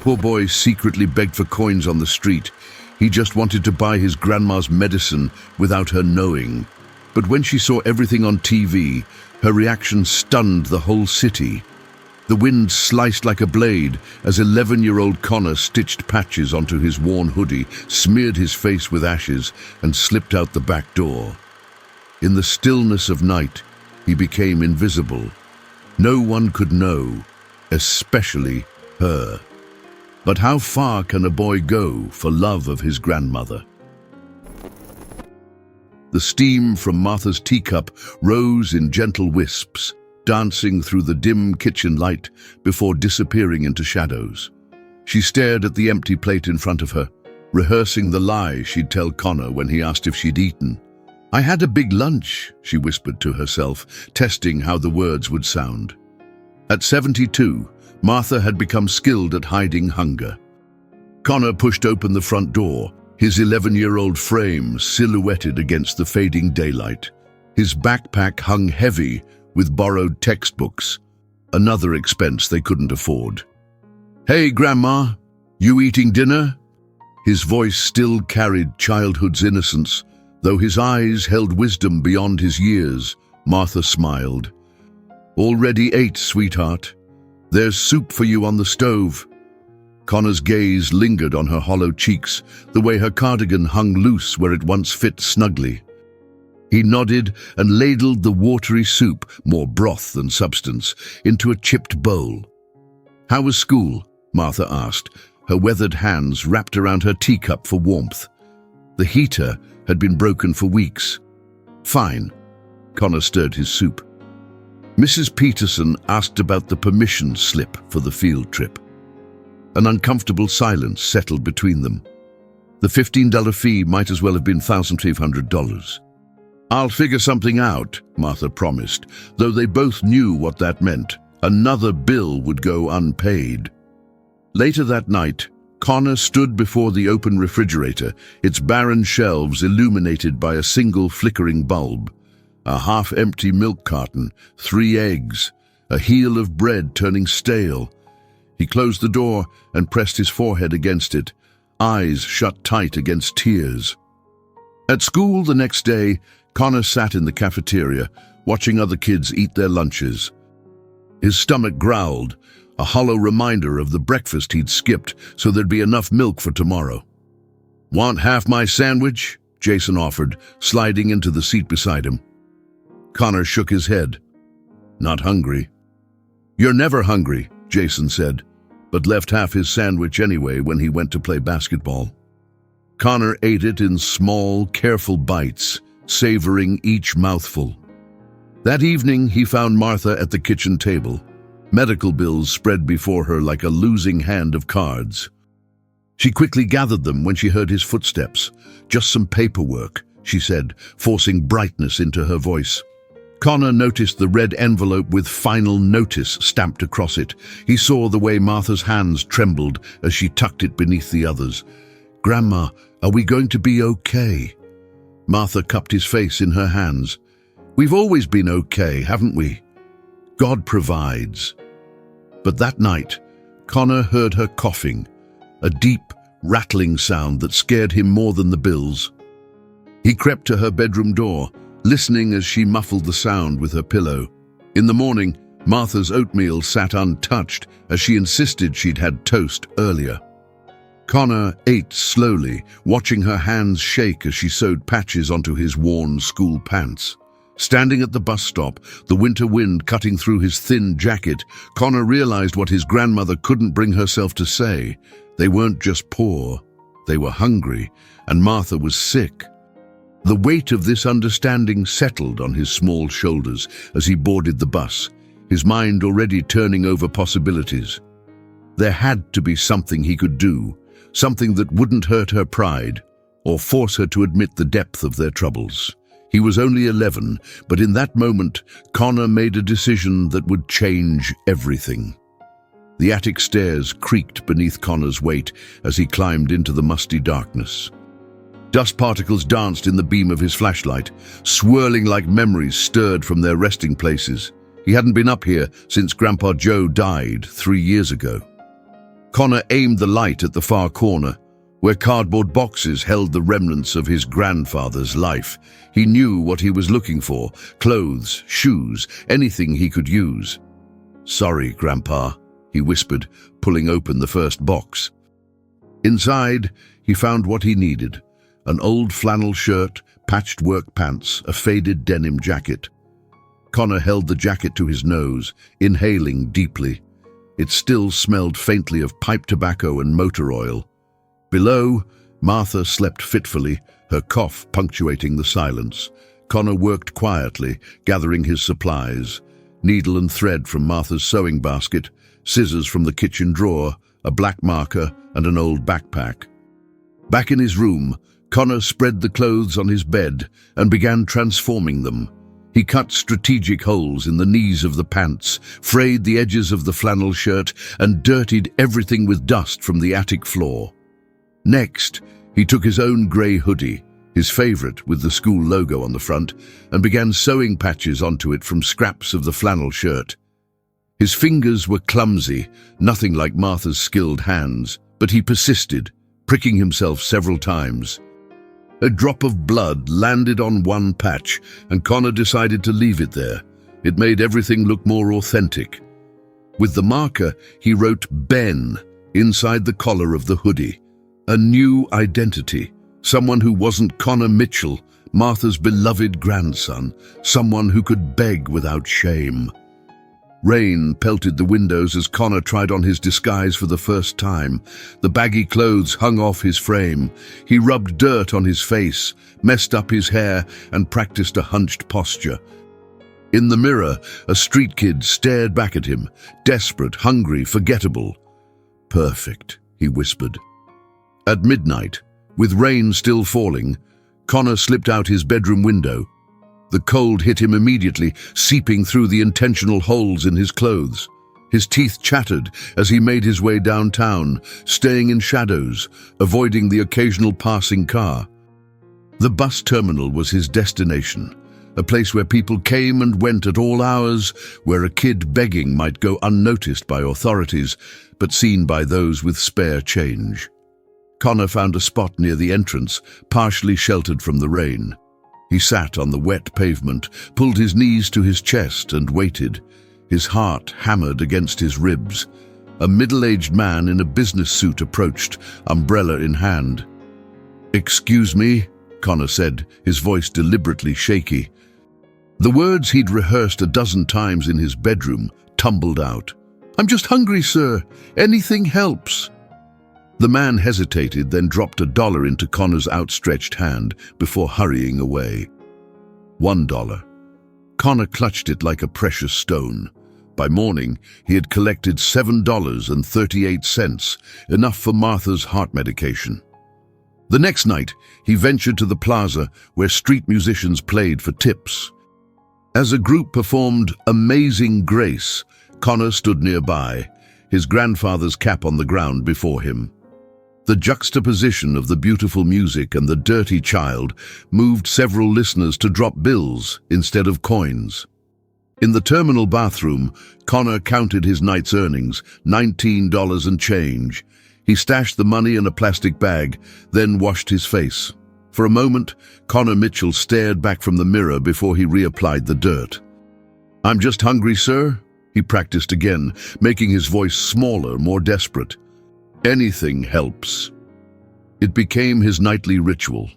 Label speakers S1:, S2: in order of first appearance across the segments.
S1: Poor boy secretly begged for coins on the street. He just wanted to buy his grandma's medicine without her knowing. But when she saw everything on TV, her reaction stunned the whole city. The wind sliced like a blade as 11-year-old Connor stitched patches onto his worn hoodie, smeared his face with ashes, and slipped out the back door. In the stillness of night, he became invisible. No one could know, especially her. But how far can a boy go for love of his grandmother? The steam from Martha's teacup rose in gentle wisps, dancing through the dim kitchen light before disappearing into shadows. She stared at the empty plate in front of her, rehearsing the lie she'd tell Connor when he asked if she'd eaten. "I had a big lunch," she whispered to herself, testing how the words would sound. At 72, Martha had become skilled at hiding hunger. Connor pushed open the front door, his 11-year-old frame silhouetted against the fading daylight. His backpack hung heavy with borrowed textbooks, another expense they couldn't afford. "Hey, Grandma, you eating dinner?" His voice still carried childhood's innocence, though his eyes held wisdom beyond his years. Martha smiled. "Already ate, sweetheart. There's soup for you on the stove." Connor's gaze lingered on her hollow cheeks, the way her cardigan hung loose where it once fit snugly. He nodded and ladled the watery soup, more broth than substance, into a chipped bowl. "How was school?" Martha asked, her weathered hands wrapped around her teacup for warmth. The heater had been broken for weeks. "Fine." Connor stirred his soup. Mrs. Peterson asked about the permission slip for the field trip. An uncomfortable silence settled between them. The $15 fee might as well have been $1,500. "I'll figure something out," Martha promised, though they both knew what that meant. Another bill would go unpaid. Later that night, Connor stood before the open refrigerator, its barren shelves illuminated by a single flickering bulb. A half-empty milk carton, 3 eggs, a heel of bread turning stale. He closed the door and pressed his forehead against it, eyes shut tight against tears. At school the next day, Connor sat in the cafeteria, watching other kids eat their lunches. His stomach growled, a hollow reminder of the breakfast he'd skipped so there'd be enough milk for tomorrow. "Want half my sandwich?" Jason offered, sliding into the seat beside him. Connor shook his head. "Not hungry." "You're never hungry," Jason said, but left half his sandwich anyway when he went to play basketball. Connor ate it in small, careful bites, savoring each mouthful. That evening, he found Martha at the kitchen table, medical bills spread before her like a losing hand of cards. She quickly gathered them when she heard his footsteps. "Just some paperwork," she said, forcing brightness into her voice. Connor noticed the red envelope with "Final Notice" stamped across it. He saw the way Martha's hands trembled as she tucked it beneath the others. "Grandma, are we going to be okay?" Martha cupped his face in her hands. "We've always been okay, haven't we? God provides." But that night, Connor heard her coughing, a deep, rattling sound that scared him more than the bills. He crept to her bedroom door, listening as she muffled the sound with her pillow. In the morning, Martha's oatmeal sat untouched as she insisted she'd had toast earlier. Connor ate slowly, watching her hands shake as she sewed patches onto his worn school pants. Standing at the bus stop, the winter wind cutting through his thin jacket, Connor realized what his grandmother couldn't bring herself to say. They weren't just poor, they were hungry, and Martha was sick. The weight of this understanding settled on his small shoulders as he boarded the bus, his mind already turning over possibilities. There had to be something he could do, something that wouldn't hurt her pride or force her to admit the depth of their troubles. He was only 11, but in that moment, Connor made a decision that would change everything. The attic stairs creaked beneath Connor's weight as he climbed into the musty darkness. Dust particles danced in the beam of his flashlight, swirling like memories stirred from their resting places. He hadn't been up here since Grandpa Joe died 3 years ago. Connor aimed the light at the far corner, where cardboard boxes held the remnants of his grandfather's life. He knew what he was looking for: clothes, shoes, anything he could use. "Sorry, Grandpa," he whispered, pulling open the first box. Inside, he found what he needed: an old flannel shirt, patched work pants, a faded denim jacket. Connor held the jacket to his nose, inhaling deeply. It still smelled faintly of pipe tobacco and motor oil. Below, Martha slept fitfully, her cough punctuating the silence. Connor worked quietly, gathering his supplies: needle and thread from Martha's sewing basket, scissors from the kitchen drawer, a black marker, and an old backpack. Back in his room, Connor spread the clothes on his bed and began transforming them. He cut strategic holes in the knees of the pants, frayed the edges of the flannel shirt, and dirtied everything with dust from the attic floor. Next, he took his own grey hoodie, his favorite with the school logo on the front, and began sewing patches onto it from scraps of the flannel shirt. His fingers were clumsy, nothing like Martha's skilled hands, but he persisted, pricking himself several times. A drop of blood landed on one patch, and Connor decided to leave it there. It made everything look more authentic. With the marker, he wrote Ben inside the collar of the hoodie. A new identity, someone who wasn't Connor Mitchell, Martha's beloved grandson, someone who could beg without shame. Rain pelted the windows as Connor tried on his disguise for the first time. The baggy clothes hung off his frame. He rubbed dirt on his face, messed up his hair, and practiced a hunched posture. In the mirror, a street kid stared back at him, desperate, hungry, forgettable. "Perfect," he whispered. At midnight, with rain still falling, Connor slipped out his bedroom window. The cold hit him immediately, seeping through the intentional holes in his clothes. His teeth chattered as he made his way downtown, staying in shadows, avoiding the occasional passing car. The bus terminal was his destination, a place where people came and went at all hours, where a kid begging might go unnoticed by authorities, but seen by those with spare change. Connor found a spot near the entrance, partially sheltered from the rain. He sat on the wet pavement, pulled his knees to his chest and waited, his heart hammered against his ribs. A middle-aged man in a business suit approached, umbrella in hand. "Excuse me," Connor said, his voice deliberately shaky. The words he'd rehearsed a dozen times in his bedroom tumbled out. "I'm just hungry, sir. Anything helps." The man hesitated, then dropped $1 into Connor's outstretched hand before hurrying away. $1. Connor clutched it like a precious stone. By morning, he had collected $7.38, enough for Martha's heart medication. The next night, he ventured to the plaza where street musicians played for tips. As a group performed Amazing Grace, Connor stood nearby, his grandfather's cap on the ground before him. The juxtaposition of the beautiful music and the dirty child moved several listeners to drop bills instead of coins. In the terminal bathroom, Connor counted his night's earnings, $19 and change. He stashed the money in a plastic bag, then washed his face. For a moment, Connor Mitchell stared back from the mirror before he reapplied the dirt. "I'm just hungry, sir," he practiced again, making his voice smaller, more desperate. "Anything helps." It became his nightly ritual.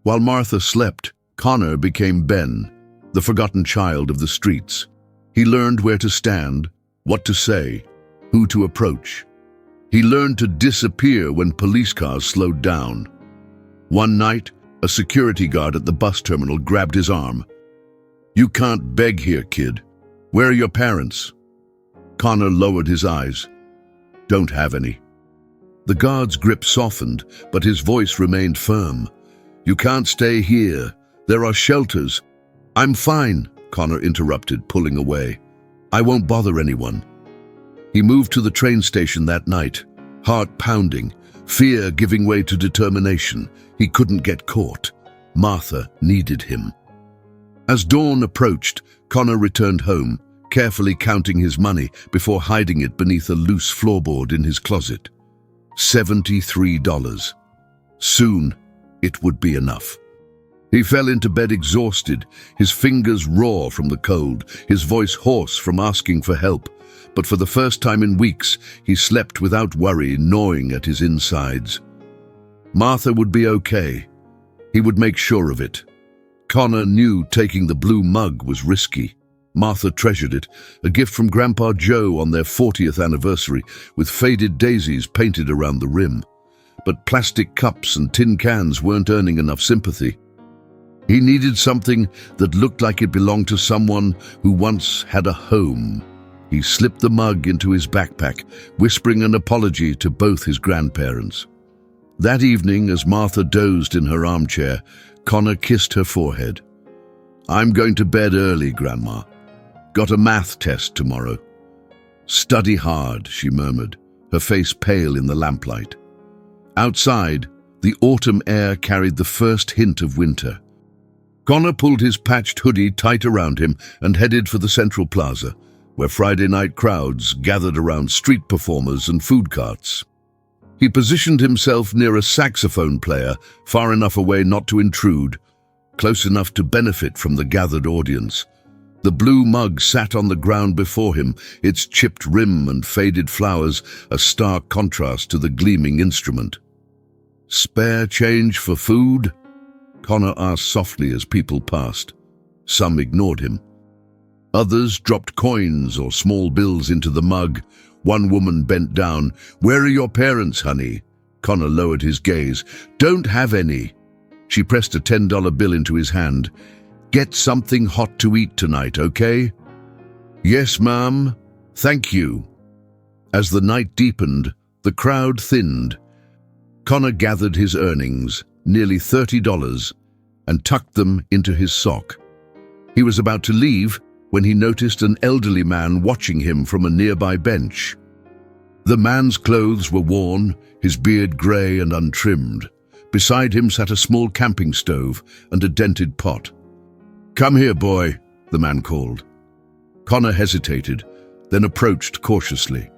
S1: While Martha slept, Connor became Ben, the forgotten child of the streets. He learned where to stand, what to say, who to approach. He learned to disappear when police cars slowed down. One night, a security guard at the bus terminal grabbed his arm. "You can't beg here, kid. Where are your parents?" Connor lowered his eyes. "Don't have any." The guard's grip softened, but his voice remained firm. "You can't stay here. There are shelters." "I'm fine," Connor interrupted, pulling away. "I won't bother anyone." He moved to the train station that night, heart pounding, fear giving way to determination. He couldn't get caught. Martha needed him. As dawn approached, Connor returned home, carefully counting his money before hiding it beneath a loose floorboard in his closet. $73. Soon, it would be enough. He fell into bed exhausted, his fingers raw from the cold, his voice hoarse from asking for help. But for the first time in weeks, he slept without worry gnawing at his insides. Martha would be okay. He would make sure of it. Connor knew taking the blue mug was risky. Martha treasured it, a gift from Grandpa Joe on their 40th anniversary, with faded daisies painted around the rim. But plastic cups and tin cans weren't earning enough sympathy. He needed something that looked like it belonged to someone who once had a home. He slipped the mug into his backpack, whispering an apology to both his grandparents. That evening, as Martha dozed in her armchair, Connor kissed her forehead. "I'm going to bed early, Grandma. Got a math test tomorrow." "Study hard," she murmured, her face pale in the lamplight. Outside, the autumn air carried the first hint of winter. Connor pulled his patched hoodie tight around him and headed for the Central Plaza, where Friday night crowds gathered around street performers and food carts. He positioned himself near a saxophone player, far enough away not to intrude, close enough to benefit from the gathered audience. The blue mug sat on the ground before him, its chipped rim and faded flowers a stark contrast to the gleaming instrument. "Spare change for food?" Connor asked softly as people passed. Some ignored him. Others dropped coins or small bills into the mug. One woman bent down. "Where are your parents, honey?" Connor lowered his gaze. "Don't have any." She pressed a $10 bill into his hand. "Get something hot to eat tonight, okay?" "Yes, ma'am. Thank you." As the night deepened, the crowd thinned. Connor gathered his earnings, nearly $30, and tucked them into his sock. He was about to leave when he noticed an elderly man watching him from a nearby bench. The man's clothes were worn, his beard grey and untrimmed. Beside him sat a small camping stove and a dented pot. "Come here, boy," the man called. Connor hesitated, then approached cautiously.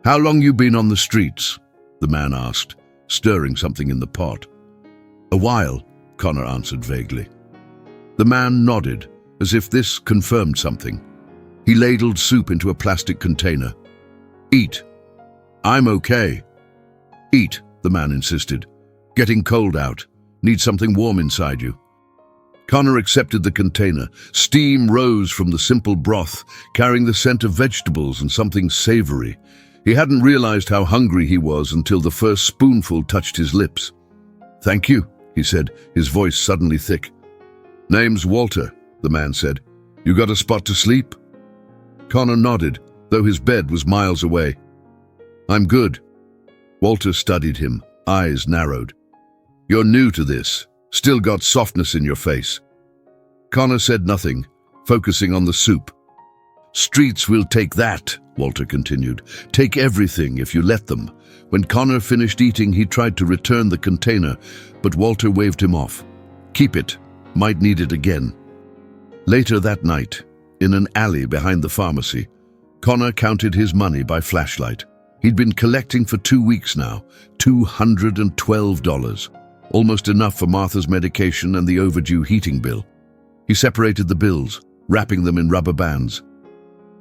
S1: "How long you been on the streets?" the man asked, stirring something in the pot. "A while," Connor answered vaguely. The man nodded, as if this confirmed something. He ladled soup into a plastic container. "Eat." "I'm okay." "Eat," the man insisted. "Getting cold out. Need something warm inside you." Connor accepted the container. Steam rose from the simple broth, carrying the scent of vegetables and something savory. He hadn't realized how hungry he was until the first spoonful touched his lips. "Thank you," he said, his voice suddenly thick. "Name's Walter," the man said. "You got a spot to sleep?" Connor nodded, though his bed was miles away. "I'm good." Walter studied him, eyes narrowed. "You're new to this. Still got softness in your face." Connor said nothing, focusing on the soup. "Streets will take that," Walter continued. "Take everything if you let them." When Connor finished eating, he tried to return the container, but Walter waved him off. "Keep it. Might need it again." Later that night, in an alley behind the pharmacy, Connor counted his money by flashlight. He'd been collecting for 2 weeks now, $212, almost enough for Martha's medication and the overdue heating bill. He separated the bills, wrapping them in rubber bands.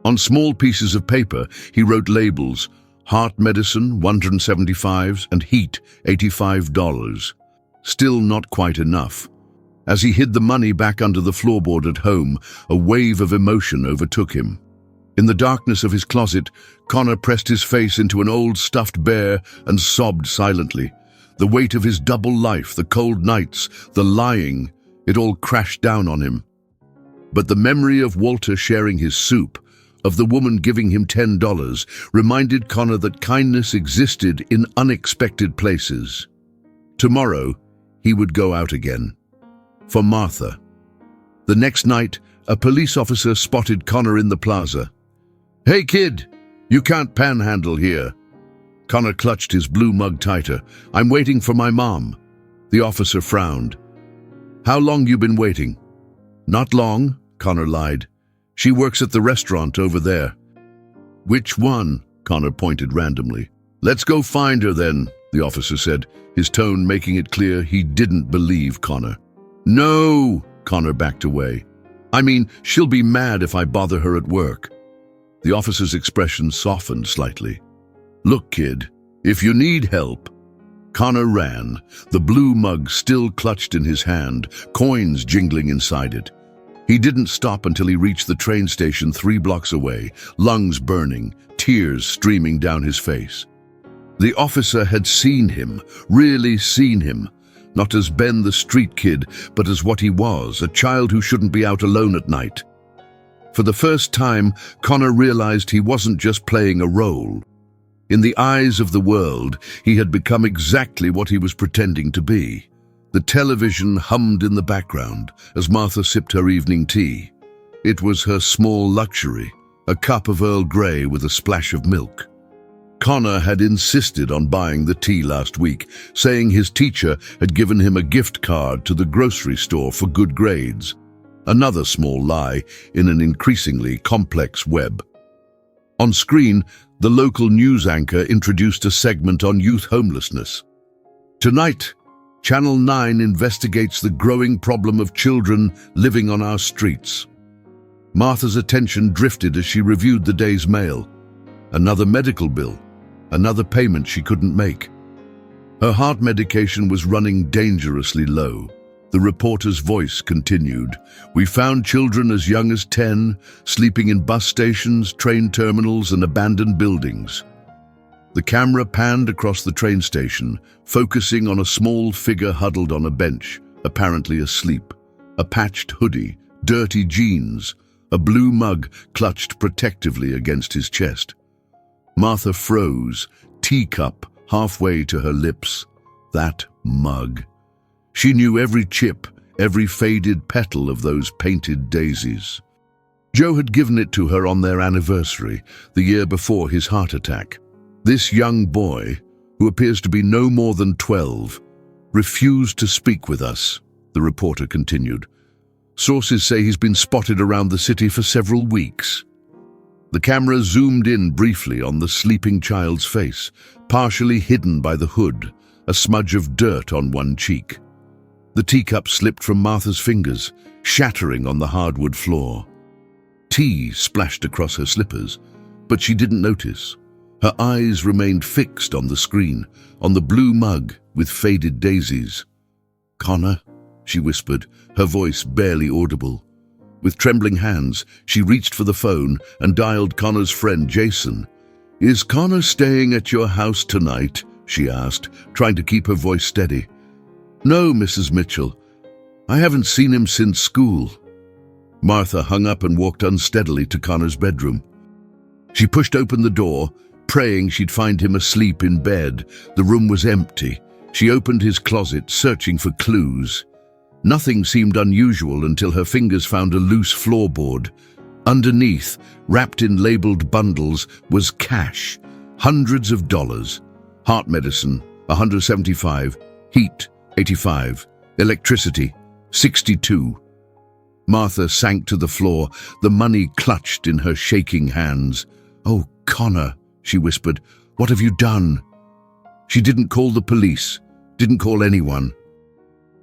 S1: On small pieces of paper, he wrote labels: heart medicine, $175, and heat, $85. Still not quite enough. As he hid the money back under the floorboard at home, a wave of emotion overtook him. In the darkness of his closet, Connor pressed his face into an old stuffed bear and sobbed silently. The weight of his double life, the cold nights, the lying, it all crashed down on him. But the memory of Walter sharing his soup, of the woman giving him $10, reminded Connor that kindness existed in unexpected places. Tomorrow, he would go out again. For Martha. The next night, a police officer spotted Connor in the plaza. "Hey kid, you can't panhandle here." Connor clutched his blue mug tighter. "I'm waiting for my mom." The officer frowned. "How long you been waiting?" "Not long," Connor lied. She works at the restaurant over there." "Which one?" Connor pointed randomly. "Let's go find her then," the officer said, his tone making it clear he didn't believe Connor. "No," Connor backed away. "I mean, she'll be mad if I bother her at work." The officer's expression softened slightly. "Look, kid, if you need help—" Connor ran, the blue mug still clutched in his hand, coins jingling inside it. He didn't stop until he reached the train station 3 blocks away, lungs burning, tears streaming down his face. The officer had seen him, really seen him, not as Ben the street kid, but as what he was, a child who shouldn't be out alone at night. For the first time, Connor realized he wasn't just playing a role. In the eyes of the world, he had become exactly what he was pretending to be. The television hummed in the background as Martha sipped her evening tea. It was her small luxury, a cup of Earl Grey with a splash of milk. Connor had insisted on buying the tea last week, saying his teacher had given him a gift card to the grocery store for good grades. Another small lie in an increasingly complex web. On screen, the local news anchor introduced a segment on youth homelessness. "Tonight, Channel 9 investigates the growing problem of children living on our streets." Martha's attention drifted as she reviewed the day's mail. Another medical bill, another payment she couldn't make. Her heart medication was running dangerously low. The reporter's voice continued. "We found children as young as 10, sleeping in bus stations, train terminals, and abandoned buildings." The camera panned across the train station, focusing on a small figure huddled on a bench, apparently asleep. A patched hoodie, dirty jeans, a blue mug clutched protectively against his chest. Martha froze, teacup halfway to her lips. That mug. She knew every chip, every faded petal of those painted daisies. Joe had given it to her on their anniversary, the year before his heart attack. This young boy, who appears to be no more than 12, refused to speak with us, the reporter continued. "Sources say he's been spotted around the city for several weeks." The camera zoomed in briefly on the sleeping child's face, partially hidden by the hood, a smudge of dirt on one cheek. The teacup slipped from Martha's fingers, shattering on the hardwood floor. Tea splashed across her slippers, but she didn't notice. Her eyes remained fixed on the screen, on the blue mug with faded daisies. "Connor," she whispered, her voice barely audible. With trembling hands, she reached for the phone and dialed Connor's friend Jason. "Is Connor staying at your house tonight?" she asked, trying to keep her voice steady. "No, Mrs. Mitchell. I haven't seen him since school." Martha hung up and walked unsteadily to Connor's bedroom. She pushed open the door, praying she'd find him asleep in bed. The room was empty. She opened his closet, searching for clues. Nothing seemed unusual until her fingers found a loose floorboard. Underneath, wrapped in labeled bundles, was cash, hundreds of dollars. Heart medicine, $175, heat, $85, electricity, $62. Martha sank to the floor, the money clutched in her shaking hands. "Oh, Connor," she whispered, "what have you done?" She didn't call the police, didn't call anyone.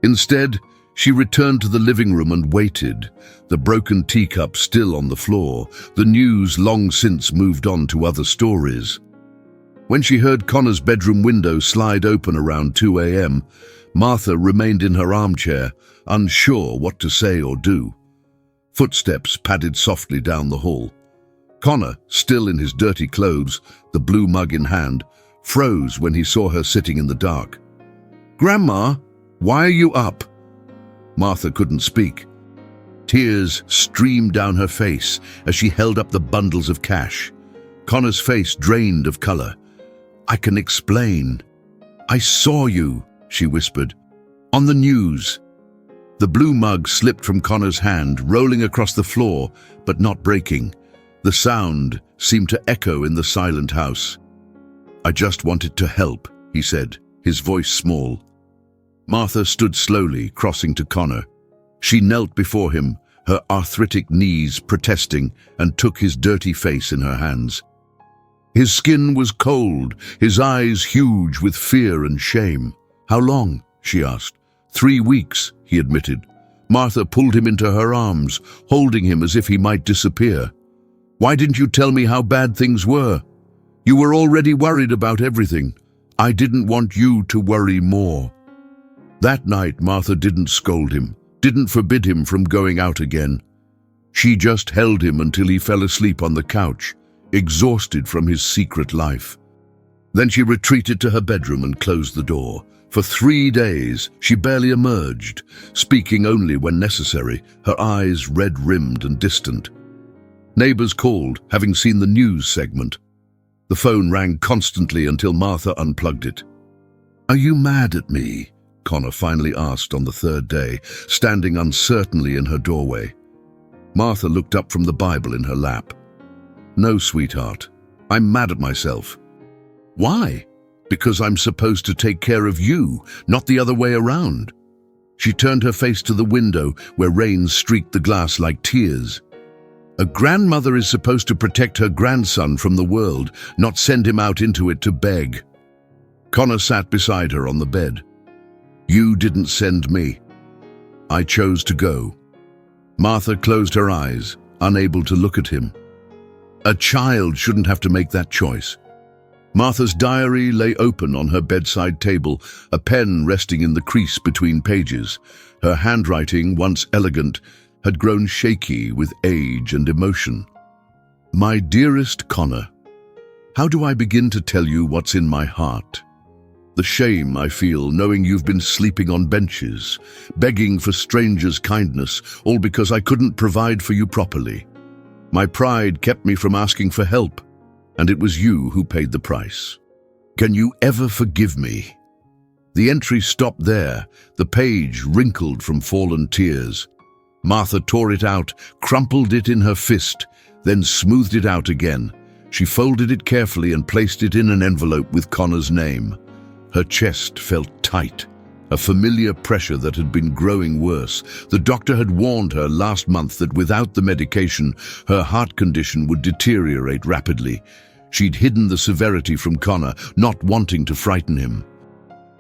S1: Instead, she returned to the living room and waited, the broken teacup still on the floor, the news long since moved on to other stories. When she heard Connor's bedroom window slide open around 2 a.m., Martha remained in her armchair, unsure what to say or do. Footsteps padded softly down the hall. Connor, still in his dirty clothes, the blue mug in hand, froze when he saw her sitting in the dark. "Grandma, why are you up?" Martha couldn't speak. Tears streamed down her face as she held up the bundles of cash. Connor's face drained of color. "I can explain. I saw you," she whispered. "On the news." The blue mug slipped from Connor's hand, rolling across the floor, but not breaking. The sound seemed to echo in the silent house. "I just wanted to help," he said, his voice small. Martha stood slowly, crossing to Connor. She knelt before him, her arthritic knees protesting, and took his dirty face in her hands. His skin was cold, his eyes huge with fear and shame. "How long?" she asked. 3 weeks, he admitted. Martha pulled him into her arms, holding him as if he might disappear. "Why didn't you tell me how bad things were? You were already worried about everything. I didn't want you to worry more." That night, Martha didn't scold him, didn't forbid him from going out again. She just held him until he fell asleep on the couch, exhausted from his secret life. Then she retreated to her bedroom and closed the door. For 3 days, she barely emerged, speaking only when necessary, her eyes red-rimmed and distant. Neighbors called, having seen the news segment. The phone rang constantly until Martha unplugged it. "Are you mad at me?" Connor finally asked on the 3rd day, standing uncertainly in her doorway. Martha looked up from the Bible in her lap. "No, sweetheart. I'm mad at myself." "Why?" "Because I'm supposed to take care of you, not the other way around." She turned her face to the window, where rain streaked the glass like tears. "A grandmother is supposed to protect her grandson from the world, not send him out into it to beg." Connor sat beside her on the bed. "You didn't send me. I chose to go." Martha closed her eyes, unable to look at him. A child shouldn't have to make that choice. Martha's diary lay open on her bedside table, a pen resting in the crease between pages. Her handwriting, once elegant, had grown shaky with age and emotion. "My dearest Connor, how do I begin to tell you what's in my heart? The shame I feel knowing you've been sleeping on benches, begging for strangers' kindness, all because I couldn't provide for you properly. My pride kept me from asking for help, and it was you who paid the price. Can you ever forgive me?" The entry stopped there, the page wrinkled from fallen tears. Martha tore it out, crumpled it in her fist, then smoothed it out again. She folded it carefully and placed it in an envelope with Connor's name. Her chest felt tight, a familiar pressure that had been growing worse. The doctor had warned her last month that without the medication, her heart condition would deteriorate rapidly. She'd hidden the severity from Connor, not wanting to frighten him.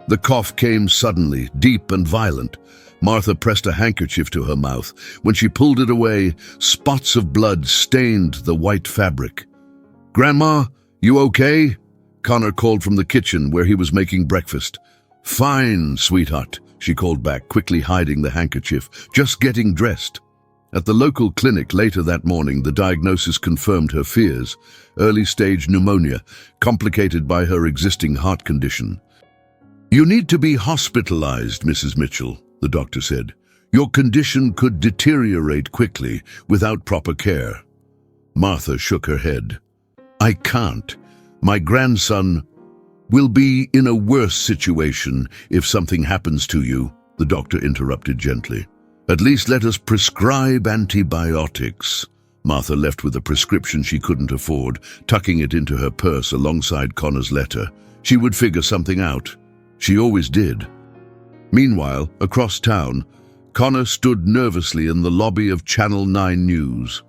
S1: The cough came suddenly, deep and violent. Martha pressed a handkerchief to her mouth. When she pulled it away, spots of blood stained the white fabric. "Grandma, you okay?" Connor called from the kitchen where he was making breakfast. "Fine, sweetheart," she called back, quickly hiding the handkerchief. "Just getting dressed." At the local clinic later that morning, the diagnosis confirmed her fears. Early-stage pneumonia, complicated by her existing heart condition. "You need to be hospitalized, Mrs. Mitchell," the doctor said. "Your condition could deteriorate quickly without proper care." Martha shook her head. "I can't. My grandson will be in a worse situation if something happens to you," the doctor interrupted gently. "At least let us prescribe antibiotics." Martha left with a prescription she couldn't afford, tucking it into her purse alongside Connor's letter. She would figure something out. She always did. Meanwhile, across town, Connor stood nervously in the lobby of Channel 9 News.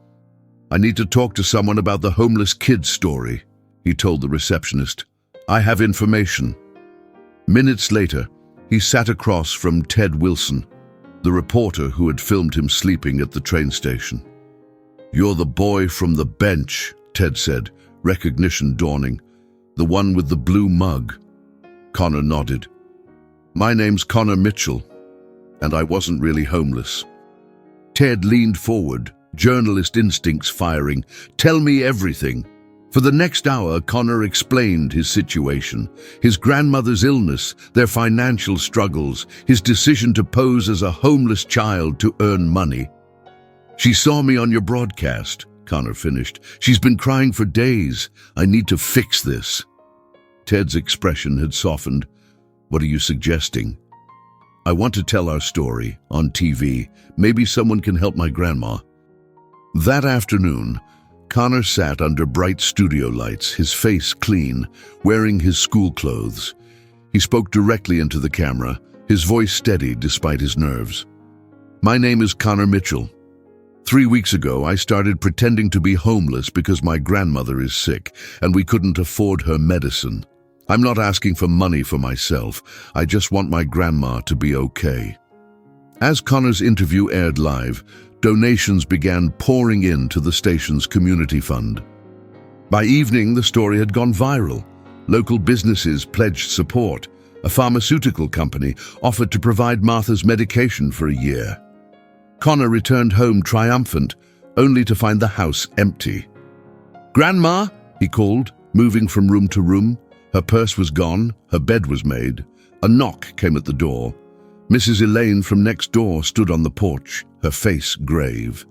S1: "I need to talk to someone about the homeless kid story," he told the receptionist. "I have information." Minutes later, he sat across from Ted Wilson, the reporter who had filmed him sleeping at the train station. "You're the boy from the bench," Ted said, recognition dawning. "The one with the blue mug." Connor nodded. "My name's Connor Mitchell, and I wasn't really homeless." Ted leaned forward, journalist instincts firing. "Tell me everything." For the next hour, Connor explained his situation, his grandmother's illness, their financial struggles, his decision to pose as a homeless child to earn money. "She saw me on your broadcast," Connor finished. "She's been crying for days. I need to fix this." Ted's expression had softened. "What are you suggesting?" "I want to tell our story on TV. Maybe someone can help my grandma." That afternoon, Connor sat under bright studio lights, his face clean, wearing his school clothes. He spoke directly into the camera, his voice steady despite his nerves. "My name is Connor Mitchell. 3 weeks ago, I started pretending to be homeless because my grandmother is sick and we couldn't afford her medicine. I'm not asking for money for myself. I just want my grandma to be okay. As Connor's interview aired live, donations began pouring into the station's community fund. By evening, the story had gone viral. Local businesses pledged support. A pharmaceutical company offered to provide Martha's medication for a year. Connor returned home triumphant, only to find the house empty. "Grandma," he called, moving from room to room. Her purse was gone, her bed was made. A knock came at the door. Mrs. Elaine from next door stood on the porch, her face grave.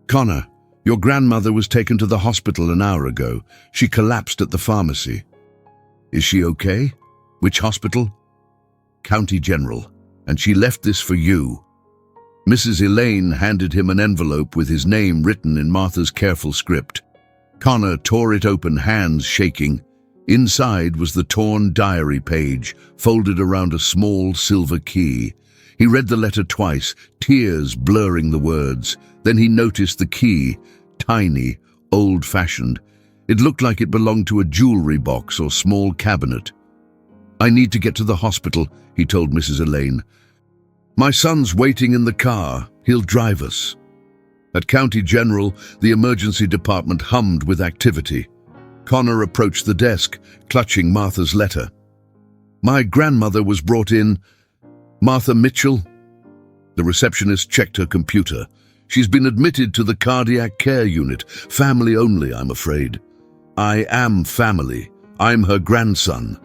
S1: "Connor, your grandmother was taken to the hospital an hour ago. She collapsed at the pharmacy." "Is she okay? Which hospital?" "County General. And she left this for you." Mrs. Elaine handed him an envelope with his name written in Martha's careful script. Connor tore it open, hands shaking. Inside was the torn diary page, folded around a small silver key. He read the letter twice, tears blurring the words. Then he noticed the key, tiny, old-fashioned. It looked like it belonged to a jewelry box or small cabinet. "I need to get to the hospital," he told Mrs. Elaine. "My son's waiting in the car. He'll drive us." At County General, the emergency department hummed with activity. Connor approached the desk, clutching Martha's letter. "My grandmother was brought in. Martha Mitchell." The receptionist checked her computer. "She's been admitted to the cardiac care unit. Family only, I'm afraid." "I am family. I'm her grandson."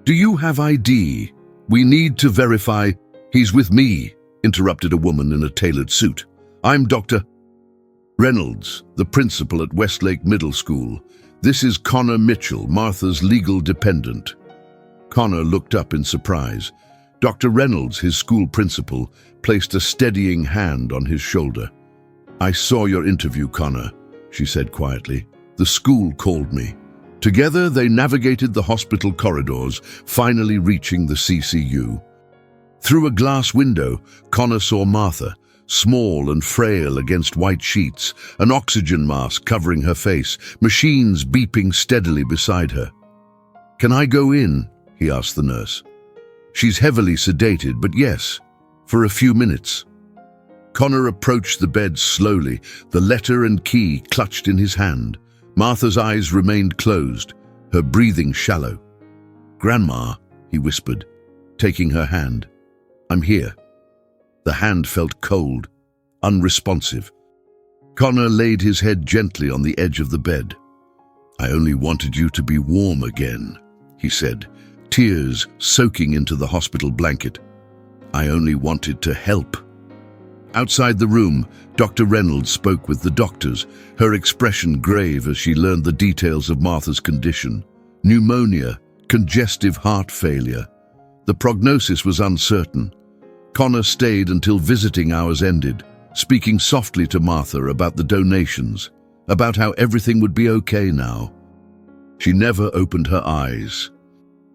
S1: "Do you have ID? We need to verify." "He's with me," interrupted a woman in a tailored suit. "I'm Dr. Reynolds, the principal at Westlake Middle School. This is Connor Mitchell, Martha's legal dependent." Connor looked up in surprise. Dr. Reynolds, his school principal, placed a steadying hand on his shoulder. "I saw your interview, Connor," she said quietly. "The school called me." Together they navigated the hospital corridors, finally reaching the CCU. Through a glass window, Connor saw Martha, small and frail against white sheets, an oxygen mask covering her face, machines beeping steadily beside her. "Can I go in?" he asked the nurse. "She's heavily sedated, but yes, for a few minutes." Connor approached the bed slowly, the letter and key clutched in his hand. Martha's eyes remained closed, her breathing shallow. "Grandma," he whispered, taking her hand. "I'm here." The hand felt cold, unresponsive. Connor laid his head gently on the edge of the bed. "I only wanted you to be warm again," he said, tears soaking into the hospital blanket. "I only wanted to help." Outside the room, Dr. Reynolds spoke with the doctors, her expression grave as she learned the details of Martha's condition. Pneumonia, congestive heart failure. The prognosis was uncertain. Connor stayed until visiting hours ended, speaking softly to Martha about the donations, about how everything would be okay now. She never opened her eyes.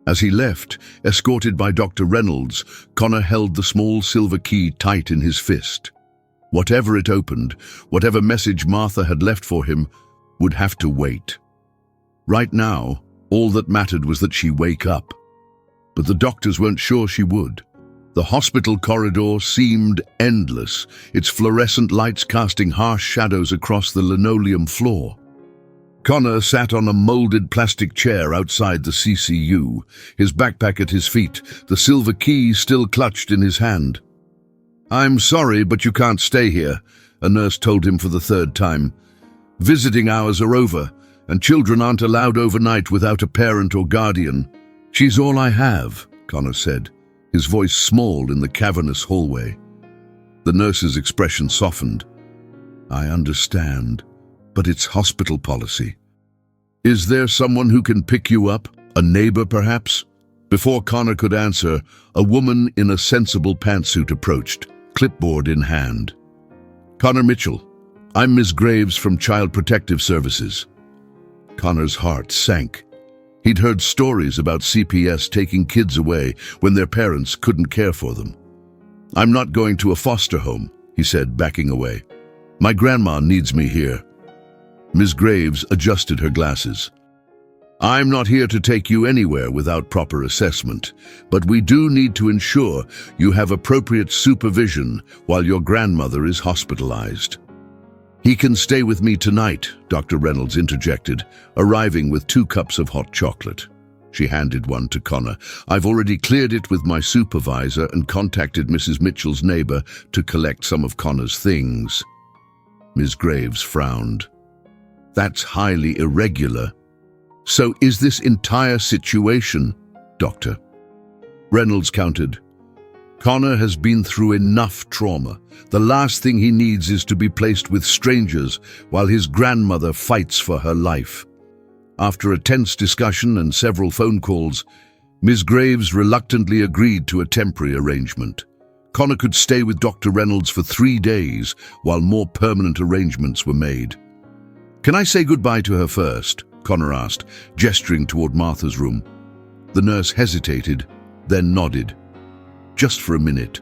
S1: As he left, escorted by Dr. Reynolds, Connor held the small silver key tight in his fist. Whatever it opened, whatever message Martha had left for him, would have to wait. Right now, all that mattered was that she wake up. But the doctors weren't sure she would. The hospital corridor seemed endless, its fluorescent lights casting harsh shadows across the linoleum floor. Connor sat on a molded plastic chair outside the CCU, his backpack at his feet, the silver key still clutched in his hand. "I'm sorry, but you can't stay here," a nurse told him for the third time. "Visiting hours are over, and children aren't allowed overnight without a parent or guardian." "She's all I have," Connor said, his voice small in the cavernous hallway. The nurse's expression softened. "I understand, but it's hospital policy." "Is there someone who can pick you up? A neighbor, perhaps?" Before Connor could answer, a woman in a sensible pantsuit approached, clipboard in hand. "Connor Mitchell, I'm Ms. Graves from Child Protective Services." Connor's heart sank. He'd heard stories about CPS taking kids away when their parents couldn't care for them. "I'm not going to a foster home," he said, backing away. My grandma needs me here." Ms. Graves adjusted her glasses. "I'm not here to take you anywhere without proper assessment, but we do need to ensure you have appropriate supervision while your grandmother is hospitalized." "He can stay with me tonight," Dr. Reynolds interjected, arriving with 2 cups of hot chocolate. She handed one to Connor. "I've already cleared it with my supervisor and contacted Mrs. Mitchell's neighbor to collect some of Connor's things." Ms. Graves frowned. "That's highly irregular. So is this entire situation, Doctor?" Reynolds countered. "Connor has been through enough trauma. The last thing he needs is to be placed with strangers while his grandmother fights for her life." After a tense discussion and several phone calls, Ms. Graves reluctantly agreed to a temporary arrangement. Connor could stay with Dr. Reynolds for 3 days while more permanent arrangements were made. "Can I say goodbye to her first?" Connor asked, gesturing toward Martha's room. The nurse hesitated, then nodded. "Just for a minute."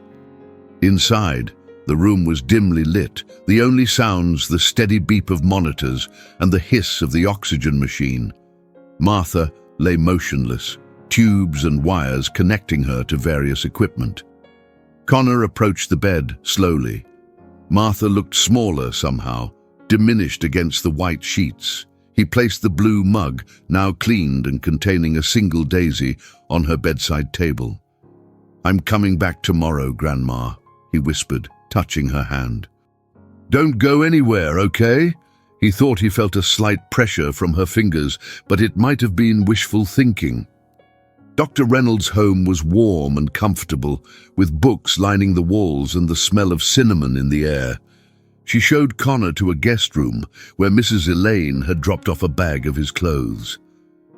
S1: Inside, the room was dimly lit, the only sounds the steady beep of monitors and the hiss of the oxygen machine. Martha lay motionless, tubes and wires connecting her to various equipment. Connor approached the bed slowly. Martha looked smaller somehow, diminished against the white sheets. He placed the blue mug, now cleaned and containing a single daisy, on her bedside table. "I'm coming back tomorrow, Grandma," he whispered, touching her hand. "Don't go anywhere, okay?" He thought he felt a slight pressure from her fingers, but it might have been wishful thinking. Dr. Reynolds' home was warm and comfortable, with books lining the walls and the smell of cinnamon in the air. She showed Connor to a guest room where Mrs. Elaine had dropped off a bag of his clothes.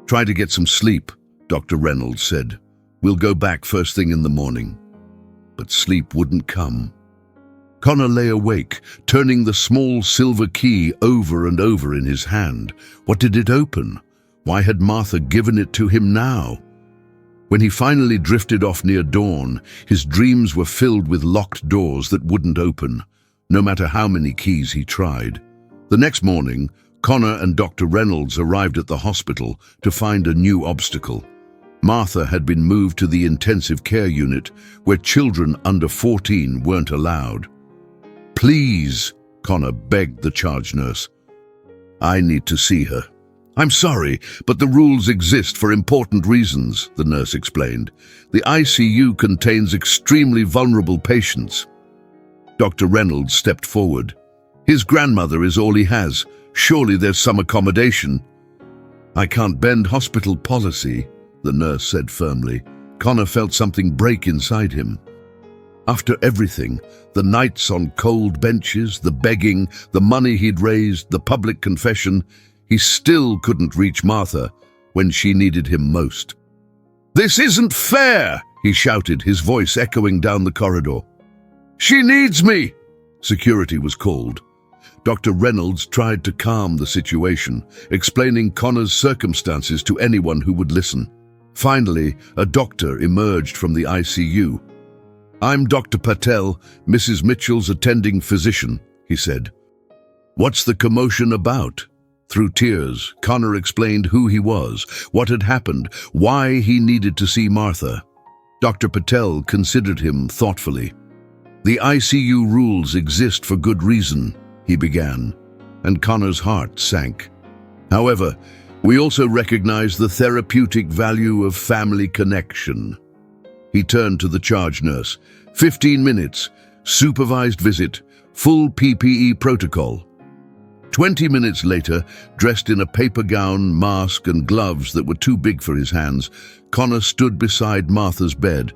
S1: "Try to get some sleep," Dr. Reynolds said. "We'll go back first thing in the morning." But sleep wouldn't come. Connor lay awake, turning the small silver key over and over in his hand. What did it open? Why had Martha given it to him now? When he finally drifted off near dawn, his dreams were filled with locked doors that wouldn't open, no matter how many keys he tried. The next morning, Connor and Dr. Reynolds arrived at the hospital to find a new obstacle. Martha had been moved to the intensive care unit, where children under 14 weren't allowed. "Please," Connor begged the charge nurse. "I need to see her." "I'm sorry, but the rules exist for important reasons," the nurse explained. "The ICU contains extremely vulnerable patients." Dr. Reynolds stepped forward. "His grandmother is all he has. Surely there's some accommodation." "I can't bend hospital policy," the nurse said firmly. Connor felt something break inside him. After everything, the nights on cold benches, the begging, the money he'd raised, the public confession, he still couldn't reach Martha when she needed him most. "This isn't fair," he shouted, his voice echoing down the corridor. "She needs me!" Security was called. Dr. Reynolds tried to calm the situation, explaining Connor's circumstances to anyone who would listen. Finally, a doctor emerged from the ICU. "I'm Dr. Patel, Mrs. Mitchell's attending physician," he said. "What's the commotion about?" Through tears, Connor explained who he was, what had happened, why he needed to see Martha. Dr. Patel considered him thoughtfully. "The ICU rules exist for good reason," he began, and Connor's heart sank. "However, we also recognize the therapeutic value of family connection." He turned to the charge nurse. 15 minutes, supervised visit, full PPE protocol. 20 minutes later, dressed in a paper gown, mask, and gloves that were too big for his hands, Connor stood beside Martha's bed.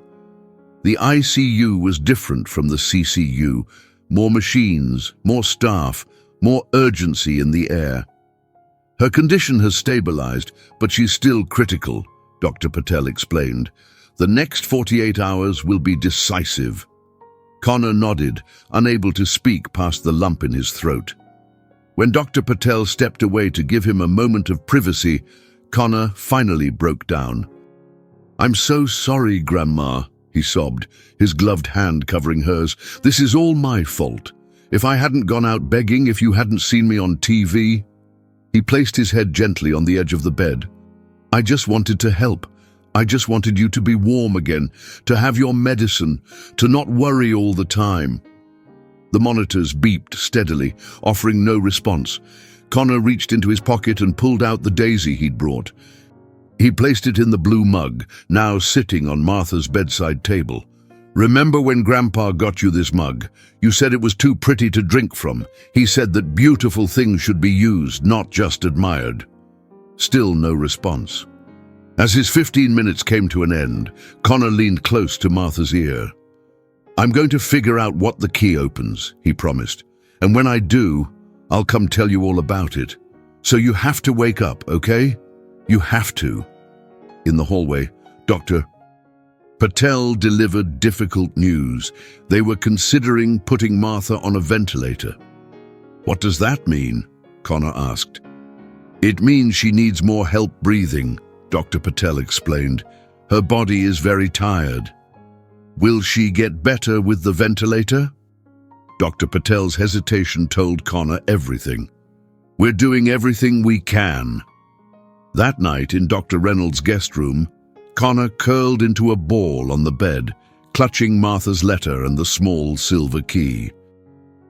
S1: The ICU was different from the CCU. More machines, more staff, more urgency in the air. "Her condition has stabilized, but she's still critical," Dr. Patel explained. "The next 48 hours will be decisive." Connor nodded, unable to speak past the lump in his throat. When Dr. Patel stepped away to give him a moment of privacy, Connor finally broke down. "I'm so sorry, Grandma," he sobbed, his gloved hand covering hers. "This is all my fault. If I hadn't gone out begging, if you hadn't seen me on TV." He placed his head gently on the edge of the bed. "I just wanted to help. I just wanted you to be warm again, to have your medicine, to not worry all the time." The monitors beeped steadily, offering no response. Connor reached into his pocket and pulled out the daisy he'd brought. He placed it in the blue mug, now sitting on Martha's bedside table. "Remember when Grandpa got you this mug? You said it was too pretty to drink from. He said that beautiful things should be used, not just admired." Still no response. As his 15 minutes came to an end, Connor leaned close to Martha's ear. "I'm going to figure out what the key opens," he promised. "And when I do, I'll come tell you all about it. So you have to wake up, okay? You have to." In the hallway, Dr. Patel delivered difficult news. They were considering putting Martha on a ventilator. "What does that mean?" Connor asked. "It means she needs more help breathing," Dr. Patel explained. "Her body is very tired." "Will she get better with the ventilator?" Dr. Patel's hesitation told Connor everything. "We're doing everything we can." That night in Dr. Reynolds' guest room, Connor curled into a ball on the bed, clutching Martha's letter and the small silver key.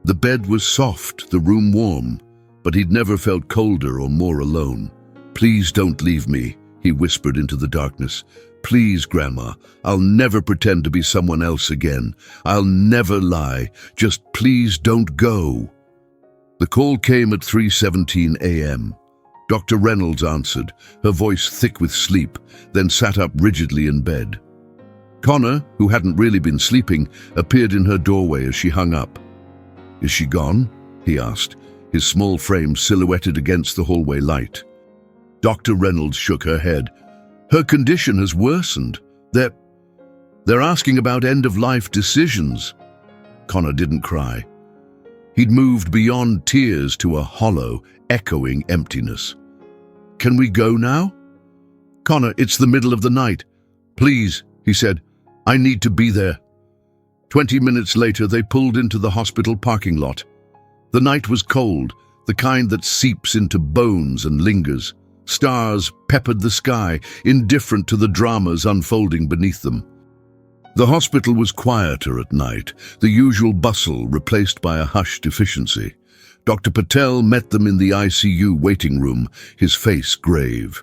S1: The bed was soft, the room warm, but he'd never felt colder or more alone. "Please don't leave me," he whispered into the darkness. "Please, Grandma, I'll never pretend to be someone else again. I'll never lie. Just please don't go." The call came at 3:17 a.m. Dr. Reynolds answered, her voice thick with sleep, then sat up rigidly in bed. Connor, who hadn't really been sleeping, appeared in her doorway as she hung up. "Is she gone?" he asked, his small frame silhouetted against the hallway light. Dr. Reynolds shook her head. "Her condition has worsened. They're asking about end-of-life decisions." Connor didn't cry. He'd moved beyond tears to a hollow, echoing emptiness. "Can we go now?" "Connor, it's the middle of the night." "Please," he said, "I need to be there." 20 minutes later, they pulled into the hospital parking lot. The night was cold, the kind that seeps into bones and lingers. Stars peppered the sky, indifferent to the dramas unfolding beneath them. The hospital was quieter at night, the usual bustle replaced by a hushed efficiency. Dr. Patel met them in the ICU waiting room, his face grave.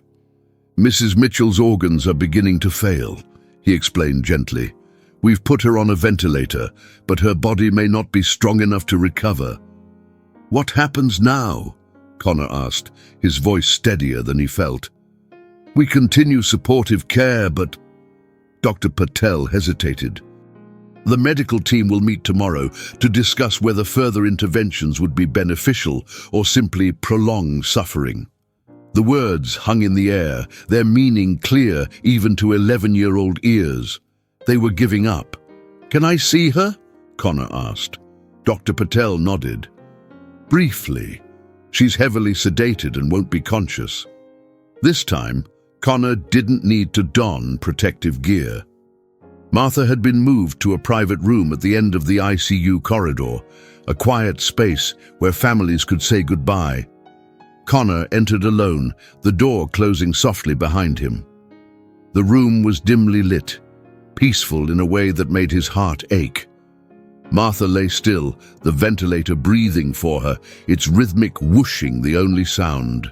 S1: "Mrs. Mitchell's organs are beginning to fail," he explained gently. "We've put her on a ventilator, but her body may not be strong enough to recover." "What happens now?" Connor asked, his voice steadier than he felt. "We continue supportive care, but—" Dr. Patel hesitated. "The medical team will meet tomorrow to discuss whether further interventions would be beneficial or simply prolong suffering." The words hung in the air, their meaning clear even to 11-year-old ears. They were giving up. "Can I see her?" Connor asked. Dr. Patel nodded. "Briefly. She's heavily sedated and won't be conscious." This time, Connor didn't need to don protective gear. Martha had been moved to a private room at the end of the ICU corridor, a quiet space where families could say goodbye. Connor entered alone, the door closing softly behind him. The room was dimly lit, peaceful in a way that made his heart ache. Martha lay still, the ventilator breathing for her, its rhythmic whooshing the only sound.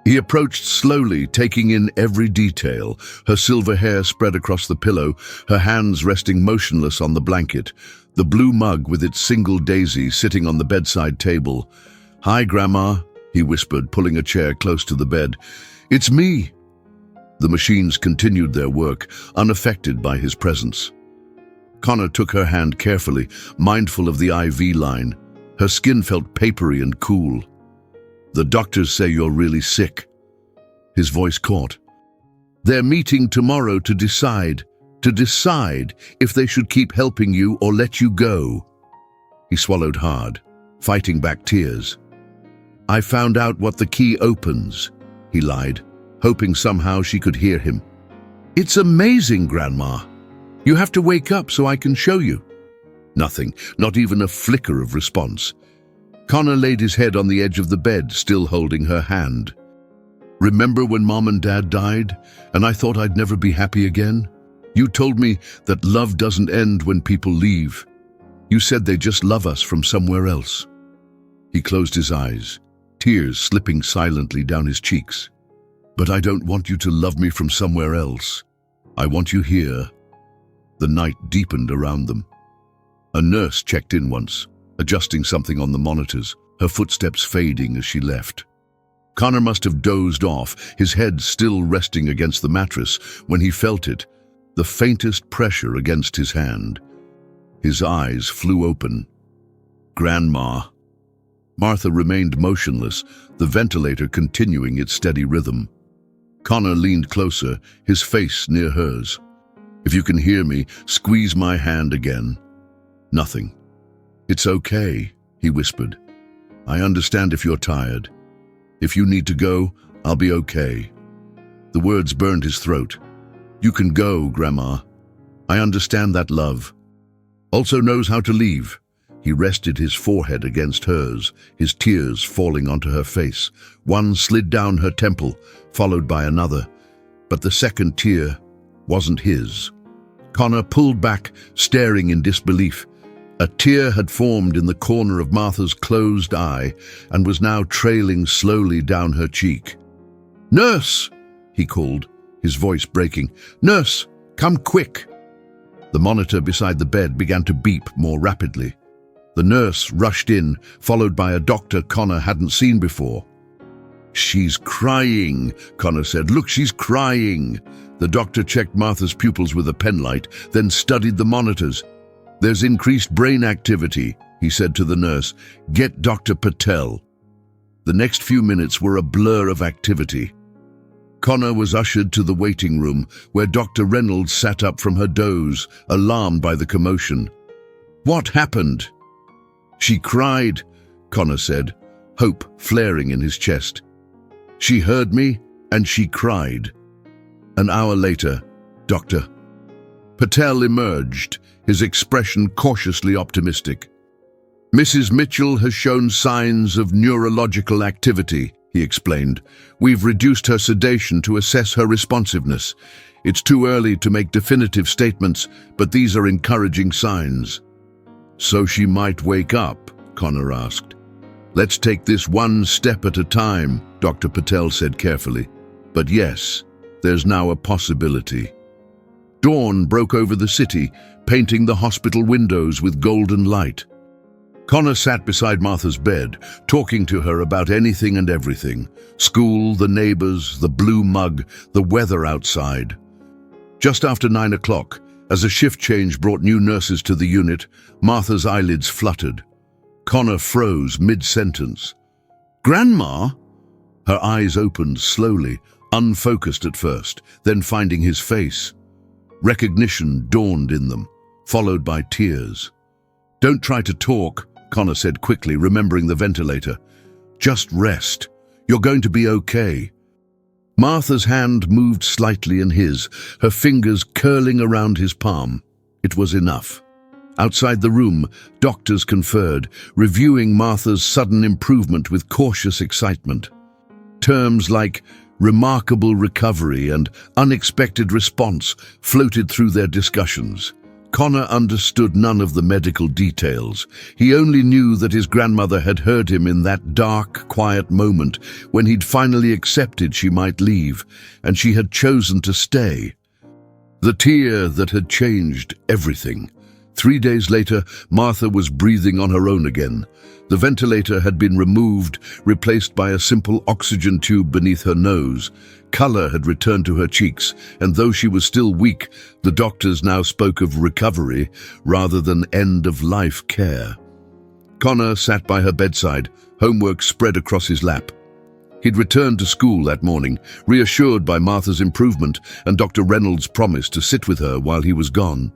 S1: He approached slowly, taking in every detail, her silver hair spread across the pillow, her hands resting motionless on the blanket, the blue mug with its single daisy sitting on the bedside table. "Hi, Grandma," he whispered, pulling a chair close to the bed. "It's me." The machines continued their work, unaffected by his presence. Connor took her hand carefully, mindful of the IV line. Her skin felt papery and cool. "The doctors say you're really sick." His voice caught. "They're meeting tomorrow to decide if they should keep helping you or let you go." He swallowed hard, fighting back tears. "I found out what the key opens," he lied, hoping somehow she could hear him. "It's amazing, Grandma. You have to wake up so I can show you." Nothing, not even a flicker of response. Connor laid his head on the edge of the bed, still holding her hand. "Remember when Mom and Dad died, and I thought I'd never be happy again? You told me that love doesn't end when people leave. You said they just love us from somewhere else." He closed his eyes, tears slipping silently down his cheeks. "But I don't want you to love me from somewhere else. I want you here." The night deepened around them. A nurse checked in once, adjusting something on the monitors, her footsteps fading as she left. Connor must have dozed off, his head still resting against the mattress, when he felt it, the faintest pressure against his hand. His eyes flew open. "Grandma." Martha remained motionless, the ventilator continuing its steady rhythm. Connor leaned closer, his face near hers. "If you can hear me, squeeze my hand again." Nothing. "It's okay," he whispered. "I understand if you're tired. If you need to go, I'll be okay." The words burned his throat. "You can go, Grandma. I understand that love. Also knows how to leave." He rested his forehead against hers, his tears falling onto her face. One slid down her temple, followed by another. But the second tear wasn't his. Connor pulled back, staring in disbelief. A tear had formed in the corner of Martha's closed eye and was now trailing slowly down her cheek. "Nurse!" he called, his voice breaking. "Nurse, come quick!" The monitor beside the bed began to beep more rapidly. The nurse rushed in, followed by a doctor Connor hadn't seen before. "She's crying," Connor said. "Look, she's crying." The doctor checked Martha's pupils with a penlight, then studied the monitors. "There's increased brain activity," he said to the nurse. "Get Dr. Patel." The next few minutes were a blur of activity. Connor was ushered to the waiting room, where Dr. Reynolds sat up from her doze, alarmed by the commotion. "What happened?" "She cried," Connor said, hope flaring in his chest. "She heard me, and she cried." An hour later, Dr. Patel emerged, his expression cautiously optimistic. "Mrs. Mitchell has shown signs of neurological activity," he explained. "We've reduced her sedation to assess her responsiveness. It's too early to make definitive statements, but these are encouraging signs." "So she might wake up?" Connor asked. "Let's take this one step at a time," Dr. Patel said carefully. "But yes, there's now a possibility." Dawn broke over the city, painting the hospital windows with golden light. Connor sat beside Martha's bed, talking to her about anything and everything. School, the neighbors, the blue mug, the weather outside. Just after 9 o'clock, as a shift change brought new nurses to the unit, Martha's eyelids fluttered. Connor froze mid-sentence. "Grandma?" Her eyes opened slowly, unfocused at first, then finding his face. Recognition dawned in them, followed by tears. "Don't try to talk," Connor said quickly, remembering the ventilator. "Just rest. You're going to be okay." Martha's hand moved slightly in his, her fingers curling around his palm. It was enough. Outside the room, doctors conferred, reviewing Martha's sudden improvement with cautious excitement. Terms like remarkable recovery and unexpected response floated through their discussions. Connor understood none of the medical details. He only knew that his grandmother had heard him in that dark, quiet moment when he'd finally accepted she might leave, and she had chosen to stay. The tear that had changed everything. 3 days later, Martha was breathing on her own again. The ventilator had been removed, replaced by a simple oxygen tube beneath her nose. Color had returned to her cheeks, and though she was still weak, the doctors now spoke of recovery rather than end-of-life care. Connor sat by her bedside, homework spread across his lap. He'd returned to school that morning, reassured by Martha's improvement and Dr. Reynolds' promise to sit with her while he was gone.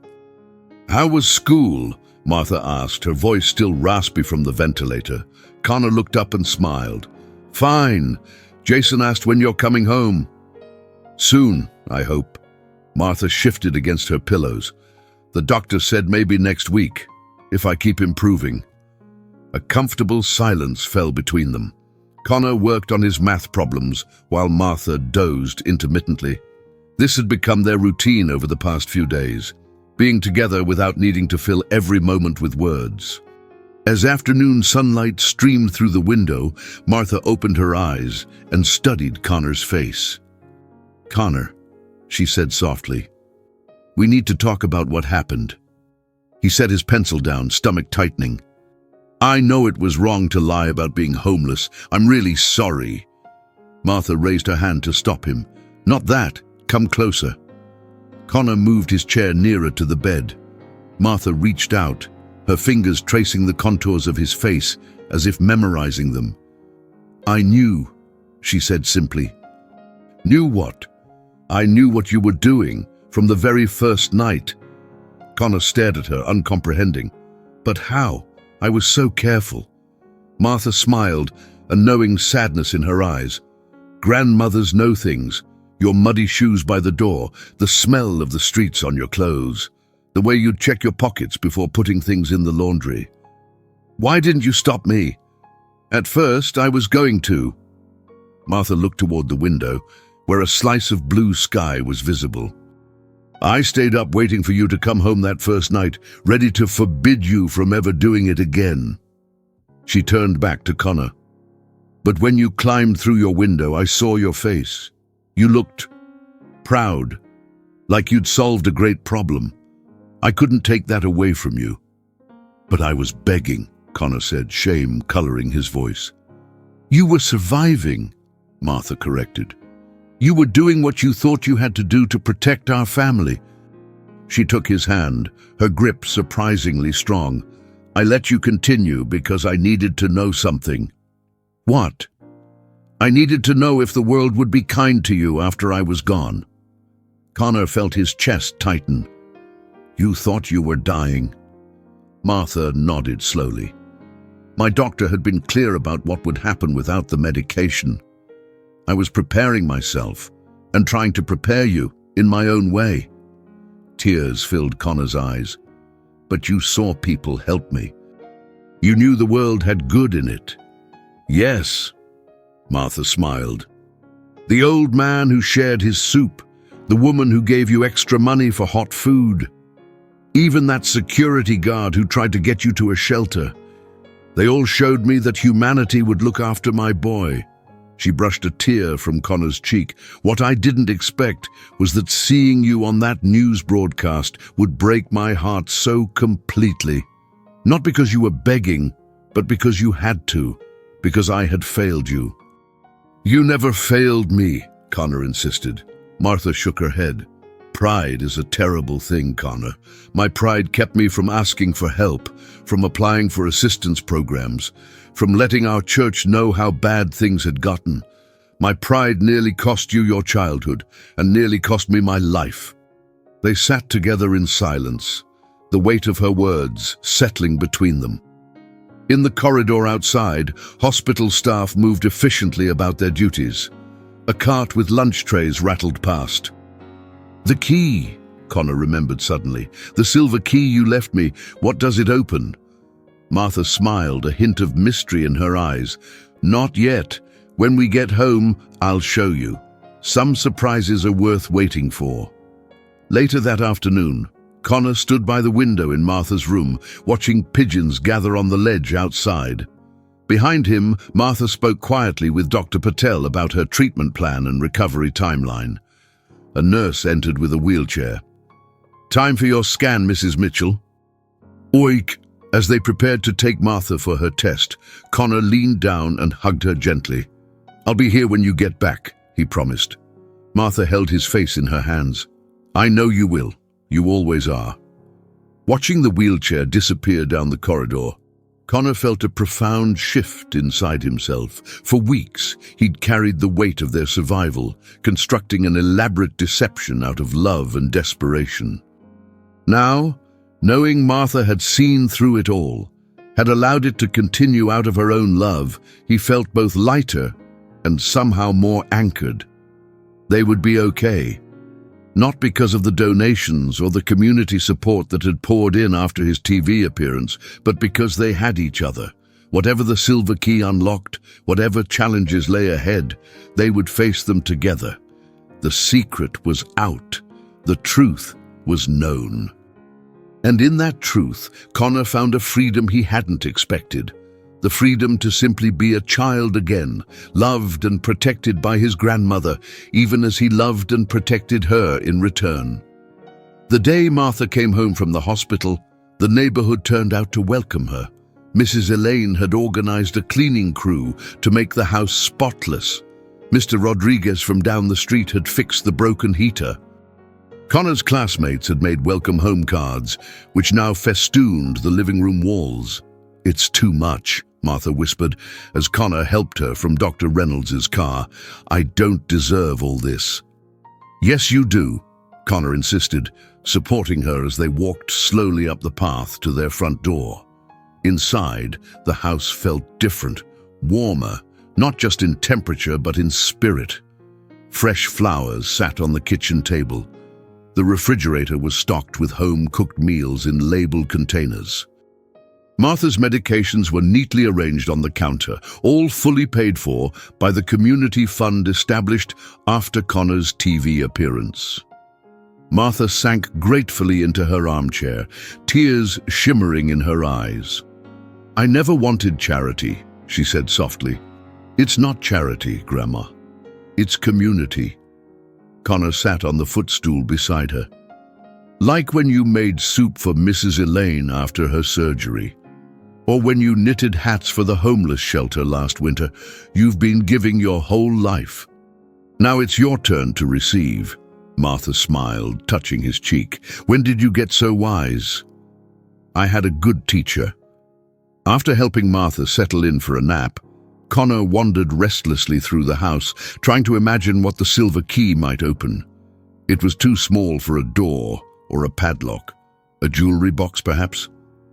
S1: "How was school?" Martha asked, her voice still raspy from the ventilator. Connor looked up and smiled. "Fine. Jason asked when you're coming home." "Soon, I hope." Martha shifted against her pillows. "The doctor said maybe next week." if I keep improving." A comfortable silence fell between them. Connor worked on his math problems while Martha dozed intermittently. This had become their routine over the past few days, being together without needing to fill every moment with words. As afternoon sunlight streamed through the window, Martha opened her eyes and studied Connor's face. "Connor," she said softly, "we need to talk about what happened." He set his pencil down, stomach tightening. "I know it was wrong to lie about being homeless. I'm really sorry." Martha raised her hand to stop him. "Not that. Come closer." Connor moved his chair nearer to the bed. Martha reached out, her fingers tracing the contours of his face as if memorizing them. "I knew," she said simply. "Knew what?" "I knew what you were doing from the very first night." Connor stared at her, uncomprehending. "But how? I was so careful." Martha smiled, a knowing sadness in her eyes. "Grandmothers know things. Your muddy shoes by the door, the smell of the streets on your clothes, the way you'd check your pockets before putting things in the laundry. Why didn't you stop me?" "At first, I was going to." Martha looked toward the window, where a slice of blue sky was visible. "I stayed up waiting for you to come home that first night, ready to forbid you from ever doing it again." She turned back to Connor. "But when you climbed through your window, I saw your face. You looked proud, like you'd solved a great problem. I couldn't take that away from you." "But I was begging," Connor said, shame coloring his voice. "You were surviving," Martha corrected. "You were doing what you thought you had to do to protect our family." She took his hand, her grip surprisingly strong. "I let you continue because I needed to know something." "What?" "I needed to know if the world would be kind to you after I was gone." Connor felt his chest tighten. "You thought you were dying?" Martha nodded slowly. "My doctor had been clear about what would happen without the medication. I was preparing myself and trying to prepare you in my own way." Tears filled Connor's eyes. "But you saw people help me. You knew the world had good in it." "Yes," Martha smiled. "The old man who shared his soup, the woman who gave you extra money for hot food, even that security guard who tried to get you to a shelter. They all showed me that humanity would look after my boy." She brushed a tear from Connor's cheek. "What I didn't expect was that seeing you on that news broadcast would break my heart so completely. Not because you were begging, but because you had to, because I had failed you." "You never failed me," Connor insisted. Martha shook her head. "Pride is a terrible thing, Connor. My pride kept me from asking for help, from applying for assistance programs, from letting our church know how bad things had gotten. My pride nearly cost you your childhood, and nearly cost me my life." They sat together in silence, the weight of her words settling between them. In the corridor outside, hospital staff moved efficiently about their duties. A cart with lunch trays rattled past. "The key," Connor remembered suddenly. "The silver key you left me. What does it open?" Martha smiled, a hint of mystery in her eyes. "Not yet. When we get home, I'll show you. Some surprises are worth waiting for." Later that afternoon, Connor stood by the window in Martha's room, watching pigeons gather on the ledge outside. Behind him, Martha spoke quietly with Dr. Patel about her treatment plan and recovery timeline. A nurse entered with a wheelchair. "Time for your scan, Mrs. Mitchell." "Oik." As they prepared to take Martha for her test, Connor leaned down and hugged her gently. "I'll be here when you get back," he promised. Martha held his face in her hands. "I know you will. You always are." Watching the wheelchair disappear down the corridor, Connor felt a profound shift inside himself. For weeks, he'd carried the weight of their survival, constructing an elaborate deception out of love and desperation. Now, knowing Martha had seen through it all, had allowed it to continue out of her own love, he felt both lighter and somehow more anchored. They would be okay. Not because of the donations or the community support that had poured in after his TV appearance, but because they had each other. Whatever the silver key unlocked, whatever challenges lay ahead, they would face them together. The secret was out. The truth was known. And in that truth, Connor found a freedom he hadn't expected. The freedom to simply be a child again, loved and protected by his grandmother, even as he loved and protected her in return. The day Martha came home from the hospital, the neighborhood turned out to welcome her. Mrs. Elaine had organized a cleaning crew to make the house spotless. Mr. Rodriguez from down the street had fixed the broken heater. Connor's classmates had made welcome home cards, which now festooned the living room walls. "It's too much," Martha whispered as Connor helped her from Dr. Reynolds's car. "I don't deserve all this." "Yes, you do," Connor insisted, supporting her as they walked slowly up the path to their front door. Inside, the house felt different, warmer, not just in temperature but in spirit. Fresh flowers sat on the kitchen table. The refrigerator was stocked with home-cooked meals in labeled containers. Martha's medications were neatly arranged on the counter, all fully paid for by the community fund established after Connor's TV appearance. Martha sank gratefully into her armchair, tears shimmering in her eyes. "I never wanted charity," she said softly. "It's not charity, Grandma. It's community." Connor sat on the footstool beside her. "Like when you made soup for Mrs. Elaine after her surgery. Or when you knitted hats for the homeless shelter last winter, you've been giving your whole life. Now it's your turn to receive." Martha smiled, touching his cheek. "When did you get so wise?" "I had a good teacher." After helping Martha settle in for a nap, Connor wandered restlessly through the house, trying to imagine what the silver key might open. It was too small for a door or a padlock. A jewelry box, perhaps?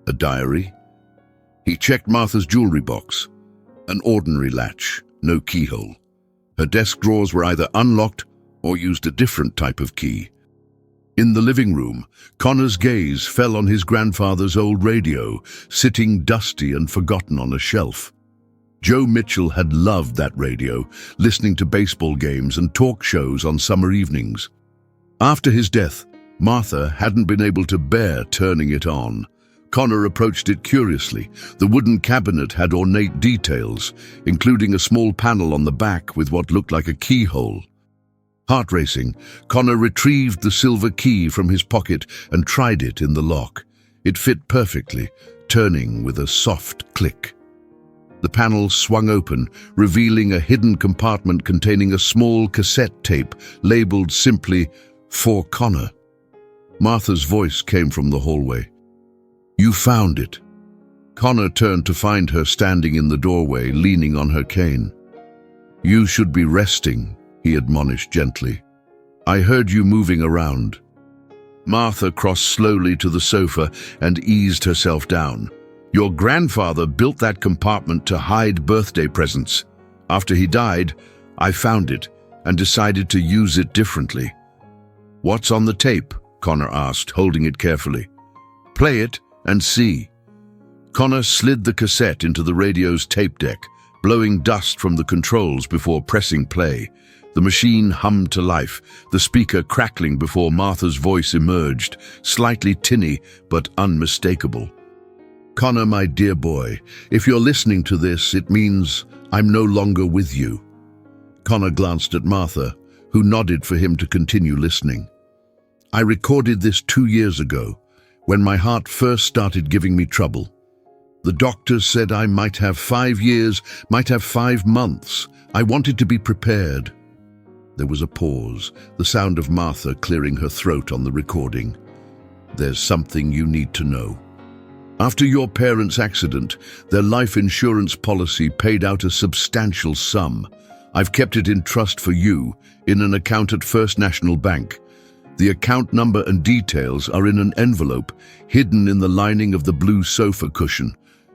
S1: A diary? He checked Martha's jewelry box. An ordinary latch, no keyhole. Her desk drawers were either unlocked or used a different type of key. In the living room, Connor's gaze fell on his grandfather's old radio, sitting dusty and forgotten on a shelf. Joe Mitchell had loved that radio, listening to baseball games and talk shows on summer evenings. After his death, Martha hadn't been able to bear turning it on. Connor approached it curiously. The wooden cabinet had ornate details, including a small panel on the back with what looked like a keyhole. Heart racing, Connor retrieved the silver key from his pocket and tried it in the lock. It fit perfectly, turning with a soft click. The panel swung open, revealing a hidden compartment containing a small cassette tape labeled simply, "For Connor." Martha's voice came from the hallway. "You found it." Connor turned to find her standing in the doorway, leaning on her cane. "You should be resting," he admonished gently. "I heard you moving around." Martha crossed slowly to the sofa and eased herself down. "Your grandfather built that compartment to hide birthday presents. After he died, I found it and decided to use it differently." "What's on the tape?" Connor asked, holding it carefully. "Play it and see." Connor slid the cassette into the radio's tape deck, blowing dust from the controls before pressing play. The machine hummed to life, the speaker crackling before Martha's voice emerged, slightly tinny but unmistakable. "Connor, my dear boy, if you're listening to this, it means I'm no longer with you." Connor glanced at Martha, who nodded for him to continue listening. "I recorded this 2 years ago, when my heart first started giving me trouble. The doctors said I might have 5 years, might have 5 months. I wanted to be prepared." There was a pause, the sound of Martha clearing her throat on the recording. "There's something you need to know. After your parents' accident, their life insurance policy paid out a substantial sum. I've kept it in trust for you, in an account at First National Bank. The account number and details are in an envelope, hidden in the lining of the blue sofa cushion.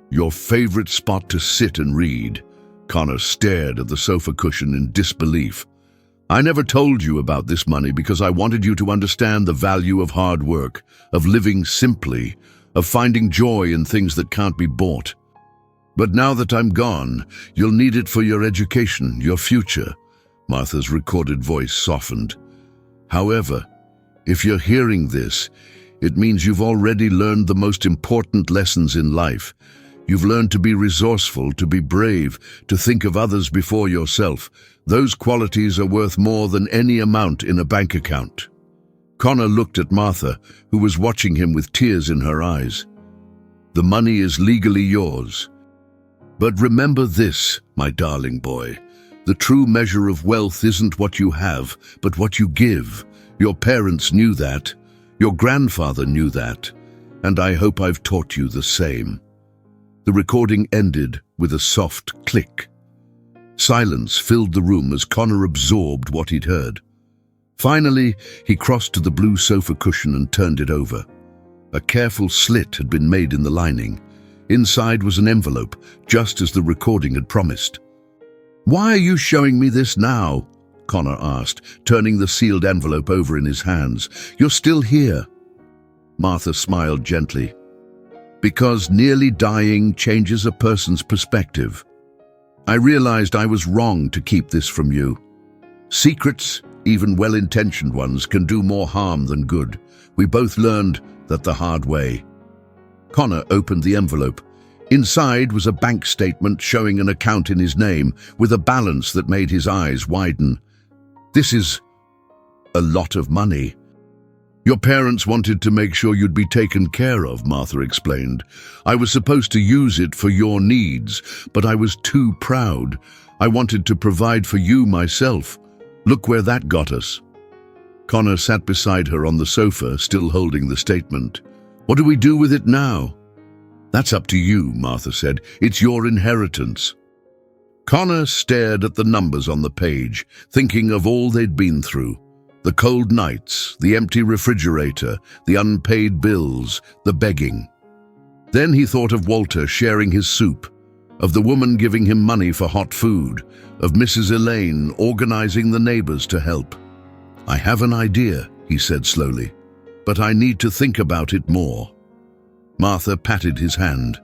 S1: Your favorite spot to sit and read." Connor stared at the sofa cushion in disbelief. I never told you about this money because I wanted you to understand the value of hard work, of living simply, of finding joy in things that can't be bought. But now that I'm gone, you'll need it for your education, your future." Martha's recorded voice softened. "However, if you're hearing this, it means you've already learned the most important lessons in life. You've learned to be resourceful, to be brave, to think of others before yourself. Those qualities are worth more than any amount in a bank account." Connor looked at Martha, who was watching him with tears in her eyes. "The money is legally yours. But remember this, my darling boy. The true measure of wealth isn't what you have, but what you give. Your parents knew that. Your grandfather knew that. And I hope I've taught you the same." The recording ended with a soft click. Silence filled the room as Connor absorbed what he'd heard. Finally, he crossed to the blue sofa cushion and turned it over. A careful slit had been made in the lining. Inside was an envelope, just as the recording had promised. "Why are you showing me this now?" Connor asked, turning the sealed envelope over in his hands. "You're still here." Martha smiled gently. "Because nearly dying changes a person's perspective. I realized I was wrong to keep this from you. Secrets, even well-intentioned ones, can do more harm than good. We both learned that the hard way." Connor opened the envelope. Inside was a bank statement showing an account in his name, with a balance that made his eyes widen. "This is a lot of money." "Your parents wanted to make sure you'd be taken care of," Martha explained. "I was supposed to use it for your needs, but I was too proud. I wanted to provide for you myself. Look where that got us." Connor sat beside her on the sofa, still holding the statement. "What do we do with it now?" "That's up to you," Martha said. "It's your inheritance." Connor stared at the numbers on the page, thinking of all they'd been through. The cold nights, the empty refrigerator, the unpaid bills, the begging. Then he thought of Walter sharing his soup, of the woman giving him money for hot food, of Mrs. Elaine organizing the neighbors to help. "I have an idea," he said slowly, "but I need to think about it more." Martha patted his hand.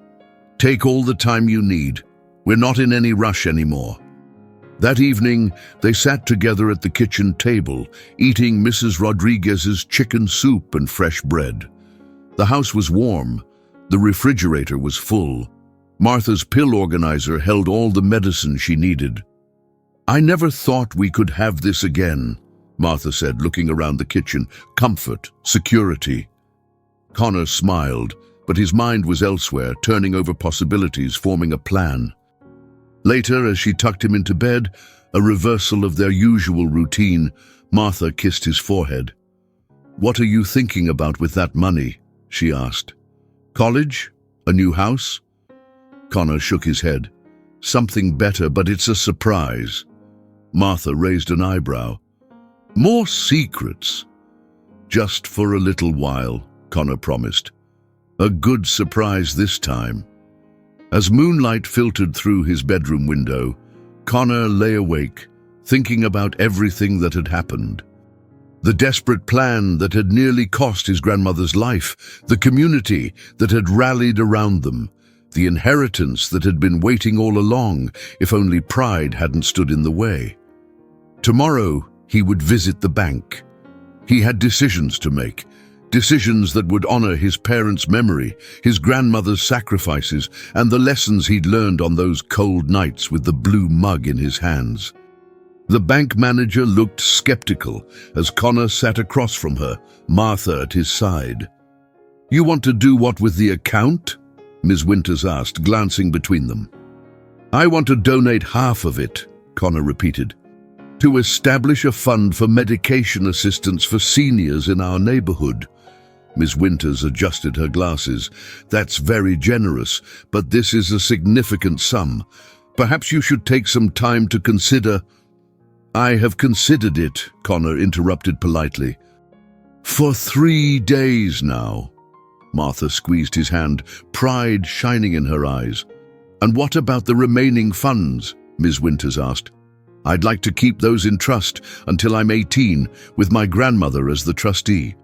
S1: "Take all the time you need. We're not in any rush anymore." That evening, they sat together at the kitchen table, eating Mrs. Rodriguez's chicken soup and fresh bread. The house was warm. The refrigerator was full. Martha's pill organizer held all the medicine she needed. "I never thought we could have this again," Martha said, looking around the kitchen. "Comfort, security." Connor smiled, but his mind was elsewhere, turning over possibilities, forming a plan. Later, as she tucked him into bed, a reversal of their usual routine, Martha kissed his forehead. "What are you thinking about with that money?" she asked. "College? A new house?" Connor shook his head. "Something better, but it's a surprise." Martha raised an eyebrow. "More secrets." "Just for a little while," Connor promised. "A good surprise this time." As moonlight filtered through his bedroom window, Connor lay awake, thinking about everything that had happened. The desperate plan that had nearly cost his grandmother's life, the community that had rallied around them, the inheritance that had been waiting all along, if only pride hadn't stood in the way. Tomorrow, he would visit the bank. He had decisions to make, decisions that would honor his parents' memory, his grandmother's sacrifices, and the lessons he'd learned on those cold nights with the blue mug in his hands. The bank manager looked skeptical as Connor sat across from her, Martha at his side. "You want to do what with the account?" Ms. Winters asked, glancing between them. "I want to donate half of it," Connor repeated, "to establish a fund for medication assistance for seniors in our neighborhood." Ms. Winters adjusted her glasses. "That's very generous, but this is a significant sum. Perhaps you should take some time to consider—" "I have considered it," Connor interrupted politely. "For 3 days now." Martha squeezed his hand, pride shining in her eyes. "And what about the remaining funds?" Ms. Winters asked. I'd like to keep those in trust until I'm 18, with my grandmother as the trustee.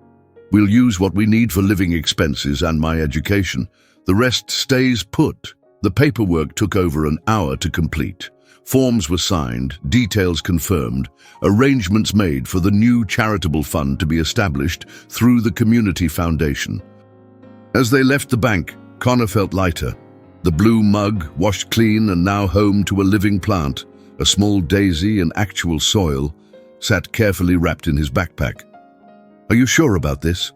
S1: We'll use what we need for living expenses and my education. The rest stays put. The paperwork took over an hour to complete. Forms were signed, details confirmed, arrangements made for the new charitable fund to be established through the community foundation. As they left the bank, Connor felt lighter. The blue mug, washed clean and now home to a living plant, a small daisy in actual soil, sat carefully wrapped in his backpack. "Are you sure about this?"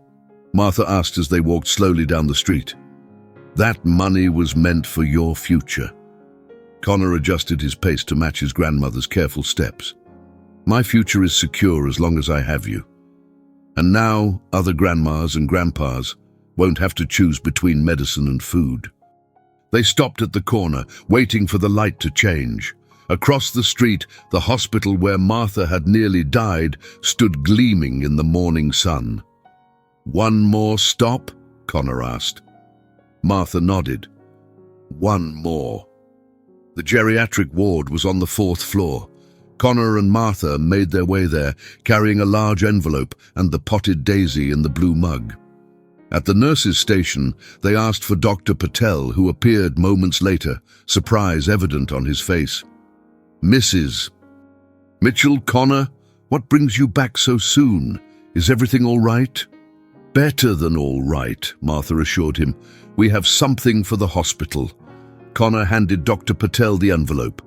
S1: Martha asked as they walked slowly down the street. "That money was meant for your future." Connor adjusted his pace to match his grandmother's careful steps. "My future is secure as long as I have you. And now other grandmas and grandpas won't have to choose between medicine and food." They stopped at the corner, waiting for the light to change. Across the street, the hospital where Martha had nearly died stood gleaming in the morning sun. "One more stop?" Connor asked. Martha nodded. "One more." The geriatric ward was on the 4th floor. Connor and Martha made their way there, carrying a large envelope and the potted daisy in the blue mug. At the nurses' station, they asked for Dr. Patel, who appeared moments later, surprise evident on his face. "Mrs. Mitchell, Connor, what brings you back so soon? Is everything all right?" "Better than all right," Martha assured him. "We have something for the hospital." Connor handed Dr. Patel the envelope.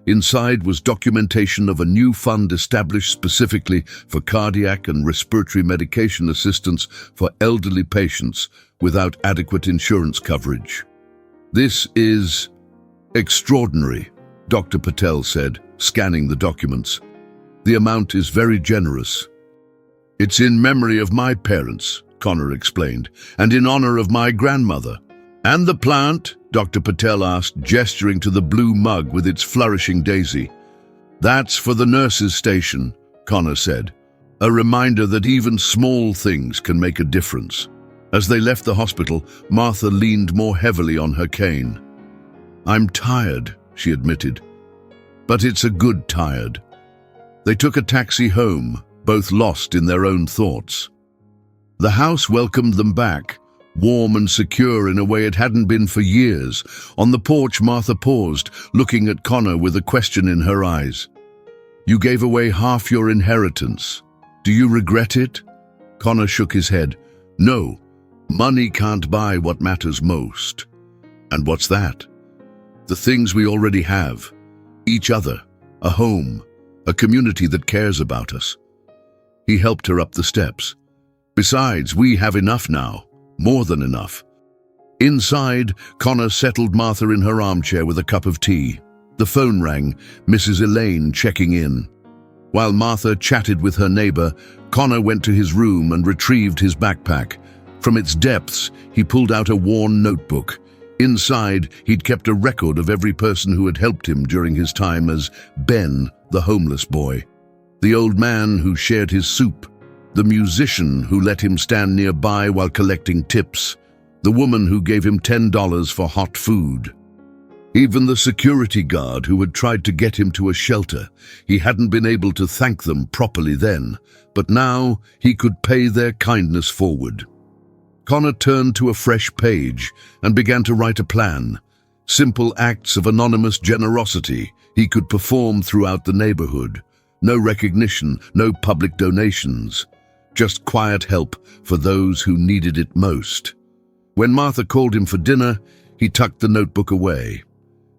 S1: Inside was documentation of a new fund established specifically for cardiac and respiratory medication assistance for elderly patients without adequate insurance coverage. "This is extraordinary," Dr. Patel said, scanning the documents. "The amount is very generous." "It's in memory of my parents," Connor explained, "and in honor of my grandmother." "And the plant?" Dr. Patel asked, gesturing to the blue mug with its flourishing daisy. "That's for the nurses' station," Connor said. A reminder that even small things can make a difference. As they left the hospital, Martha leaned more heavily on her cane. "I'm tired," she admitted. "But it's a good tired." They took a taxi home, both lost in their own thoughts. The house welcomed them back, warm and secure in a way it hadn't been for years. On the porch, Martha paused, looking at Connor with a question in her eyes. "You gave away half your inheritance. Do you regret it?" Connor shook his head. "No, money can't buy what matters most." "And what's that?" "The things we already have. Each other, a home, a community that cares about us." He helped her up the steps. "Besides, we have enough now. More than enough." Inside, Connor settled Martha in her armchair with a cup of tea. The phone rang, Mrs. Elaine checking in. While Martha chatted with her neighbor, Connor went to his room and retrieved his backpack. From its depths, he pulled out a worn notebook. Inside, he'd kept a record of every person who had helped him during his time as Ben, the homeless boy. The old man who shared his soup. The musician who let him stand nearby while collecting tips. The woman who gave him $10 for hot food. Even the security guard who had tried to get him to a shelter. He hadn't been able to thank them properly then, but now he could pay their kindness forward. Connor turned to a fresh page and began to write a plan. Simple acts of anonymous generosity he could perform throughout the neighborhood. No recognition, no public donations. Just quiet help for those who needed it most. When Martha called him for dinner, he tucked the notebook away.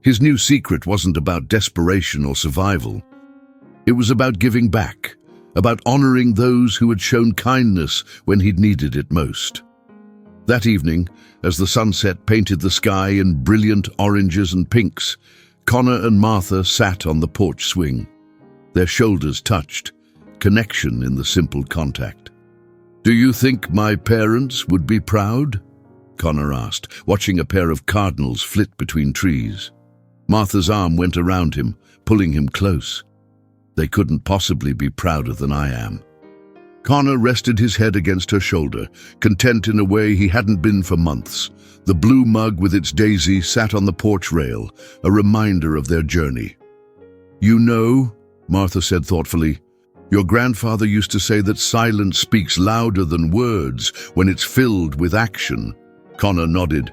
S1: His new secret wasn't about desperation or survival. It was about giving back, about honoring those who had shown kindness when he'd needed it most. That evening, as the sunset painted the sky in brilliant oranges and pinks, Connor and Martha sat on the porch swing. Their shoulders touched, connection in the simple contact. "Do you think my parents would be proud?" Connor asked, watching a pair of cardinals flit between trees. Martha's arm went around him, pulling him close. "They couldn't possibly be prouder than I am." Connor rested his head against her shoulder, content in a way he hadn't been for months. The blue mug with its daisy sat on the porch rail, a reminder of their journey. "You know," Martha said thoughtfully. Your grandfather used to say that silence speaks louder than words when it's filled with action. Connor nodded.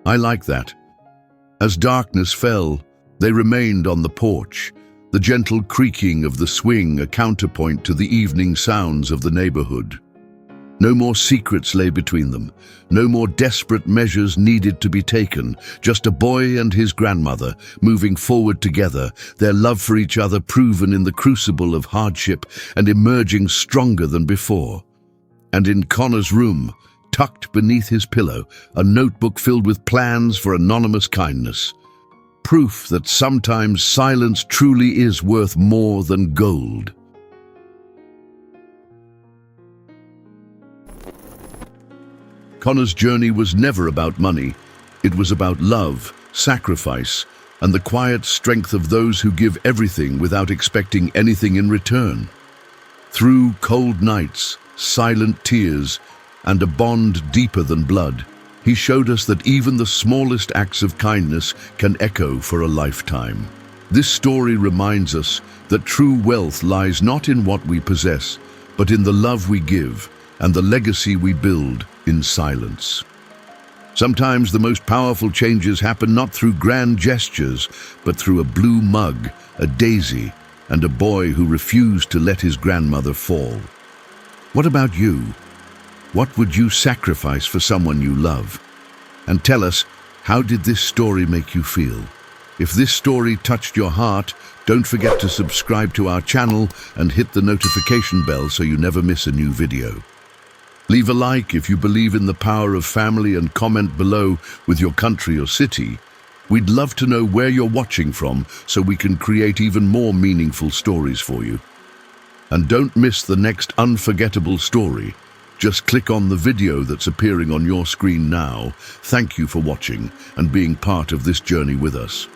S1: I like that. As darkness fell, they remained on the porch, the gentle creaking of the swing a counterpoint to the evening sounds of the neighborhood. No more secrets lay between them. No more desperate measures needed to be taken. Just a boy and his grandmother moving forward together, their love for each other proven in the crucible of hardship and emerging stronger than before. And in Connor's room, tucked beneath his pillow, a notebook filled with plans for anonymous kindness. Proof that sometimes silence truly is worth more than gold. Connor's journey was never about money. It was about love, sacrifice, and the quiet strength of those who give everything without expecting anything in return. Through cold nights, silent tears, and a bond deeper than blood, he showed us that even the smallest acts of kindness can echo for a lifetime. This story reminds us that true wealth lies not in what we possess, but in the love we give and the legacy we build in silence. Sometimes the most powerful changes happen not through grand gestures, but through a blue mug, a daisy, and a boy who refused to let his grandmother fall. What about you? What would you sacrifice for someone you love? And tell us, how did this story make you feel? If this story touched your heart, don't forget to subscribe to our channel and hit the notification bell so you never miss a new video. Leave a like if you believe in the power of family and comment below with your country or city. We'd love to know where you're watching from so we can create even more meaningful stories for you. And don't miss the next unforgettable story. Just click on the video that's appearing on your screen now. Thank you for watching and being part of this journey with us.